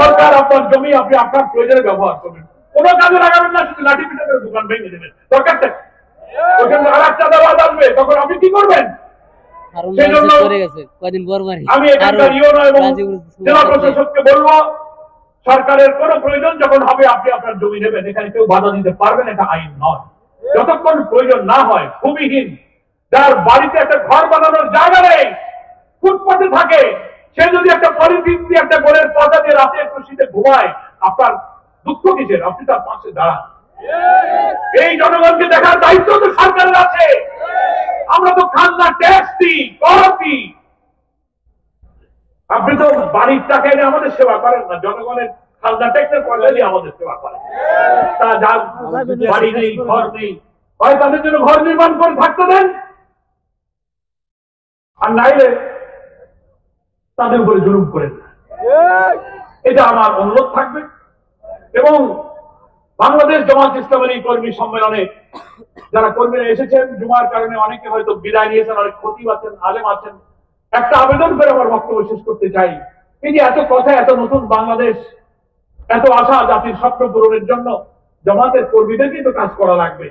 সরকার আপনার জমি আপনি আপনার প্রয়োজনে ব্যবহার করবেন, কোনো কাজে লাগাবেন না, শুধু লাঠি পিঠে করে দোকান ভেঙে দেবেন। দরকারটা ওখানে আর একটা দাবাদ আসবে, তখন আপনি কি করবেন? সেই জন্য আমি এখানকার ইউনো এবং জেলা প্রশাসককে বলবো, সরকারের কোন প্রয়োজন যখন হবে আপনি আপনার জমি নেবেন, এখানে কেউ বাধা দিতে পারবেন, এটা আইন নয়। যতক্ষণ প্রয়োজন না হয়, ভূমিহীন, যার বাড়িতে একটা ঘর বানানোর জায়গা নেই, ফুটপাতে থাকে, সে যদি একটা পলিথিন দিয়ে একটা গোলের পাতা দিয়ে রাতে একটু শীতে ঘুমায়, আপনার দুঃখ কিসের? আপনি তার পাশে দাঁড়ান। এই জনগণকে দেখার দায়িত্ব তো সরকারের আছে। আমরা তো খাজনা ট্যাক্স দিই, কর দিই। আপনি তো বাড়ির টাকা এনে আমাদের সেবা করেন না, জনগণের খাজনা ট্যাক্সের পয়সা দিয়ে আমাদের সেবা করেন। তারা যার বাড়ি নেই, ঘর নেই, হয় তাদের জন্য ঘর নির্মাণ করে থাকতে দেন, আর নাইলে তাদের উপরে জুলুম করেন না। এটা আমার অনুরোধ থাকবে। এবং বাংলাদেশ জামাত ইসলামী কর্মী সম্মেলনে যারা কর্মীরা এসেছেন, জুমার কারণে অনেকে হয়তো বিদায় নিয়েছেন, অনেক খতিব আছেন, আলেম আছেন, একটা আবেদন করে আমার বক্তব্য শেষ করতে চাই। এই যে এত কথা, এত নতুন বাংলাদেশ, এত আশা জাতির স্বপ্ন পূরণের জন্য জামাতের কর্মীদের কিন্তু কাজ করা লাগবে।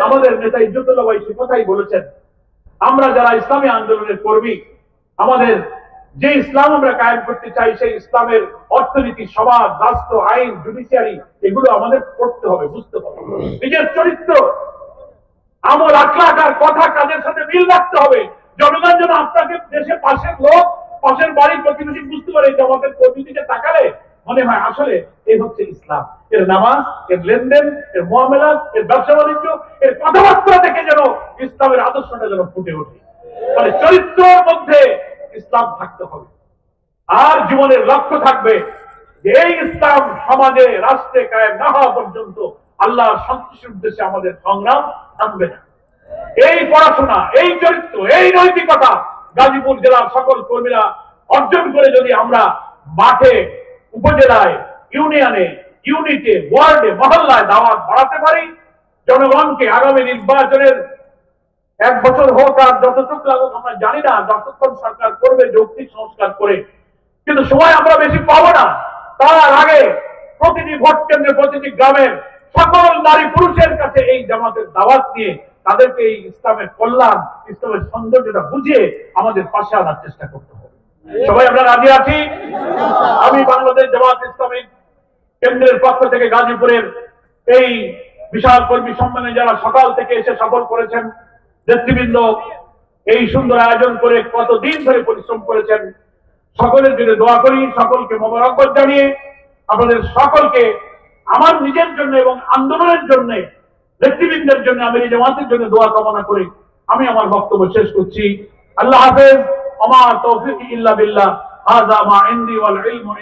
আমাদের নেতা ইজ্জতুল্লাহ ভাই সে কথাই বলেছেন, আমরা যারা ইসলামী আন্দোলনের কর্মী, আমাদের যে ইসলাম আমরা কায়েম করতে চাই, সেই ইসলামের অর্থনীতি, সমাজ, রাষ্ট্র, আইন, জুডিশিয়ারি, এগুলো আমাদের পড়তে হবে, বুঝতে হবে। নিজের চরিত্র, আমল, আখলাক আর কথা কাজের সাথে মিল রাখতে হবে। জনগণ যেন আপনাকে দেশের পাশের লোক, পাশের বাড়ির প্রতিবেশী বুঝতে পারে যে আমাদের কর্মীর দিকে তাকালে মনে হয় আসলে এই হচ্ছে ইসলাম। এর নামাজ, এর লেনদেন, এর মুআমালাত, এর ব্যবসা বাণিজ্য, এর কথাবার্তা থেকে যেন ইসলামের আদর্শটা যেন ফুটে ওঠে। মানে চরিত্রের মধ্যে ইসলাম থাকতে হবে। আর জীবনের লক্ষ্য থাকবে যে এই ইসলাম সমাজে, রাষ্ট্রে কায়েম না হওয়া পর্যন্ত আল্লাহর সন্তুষ্টির উদ্দেশ্যে আমাদের সংগ্রাম থামবে না। এই পড়াশোনা, এই চরিত্র, এই নৈতিকতা গাজীপুর জেলার সকল কর্মীরা অর্জন করে যদি আমরা মাঠে, উপজেলায়, ইউনিয়নে, ইউনিটে, ওয়ার্ডে, মহল্লায় দাওয়াত বাড়াতে পারি, জনগণকে আগামী নির্বাচনের 1 বছর হোক আর যতটুকু লাগুক আমরা জানি না, যতক্ষণ সরকার করবে যৌক্তিক সংস্কার করে, কিন্তু সময় আমরা বেশি পাবো না। তার আগে প্রতিটি ভোট কেন্দ্রে, প্রতিটি গ্রামের সকল নারী পুরুষের কাছে এই জামাতের দাওয়াত দিয়ে তাদেরকে এই ইসলামের কল্যাণ, ইসলামের সৌন্দর্যটা বুঝিয়ে আমাদের পাশে আনার চেষ্টা করতে হবে। সবাই আমরা রাজি আছি? আমি বাংলাদেশ জামাত ইসলামী কেন্দ্রের পক্ষ থেকে গাজীপুরের এই বিশাল কর্মী সম্মেলনে যারা সকাল থেকে এসে সফল করেছেন, নেতৃবৃন্দ এই সুন্দর আয়োজন করে কতদিন ধরে পরিশ্রম করেছেন, সকলের জন্য দোয়া করি। সকলকে মোবারকবাদ জানিয়ে আপনাদের সকলকে আমার নিজের জন্য এবং আন্দোলনের জন্য, নেতৃবৃন্দের জন্য, আমি জামাতের জন্য দোয়া কামনা করে আমি আমার বক্তব্য শেষ করছি। আল্লাহ হাফেজ। ওমা তৌফিক ইল্লা বিল্লাহ। হাযা মা ইনদি ওয়াল ইলমু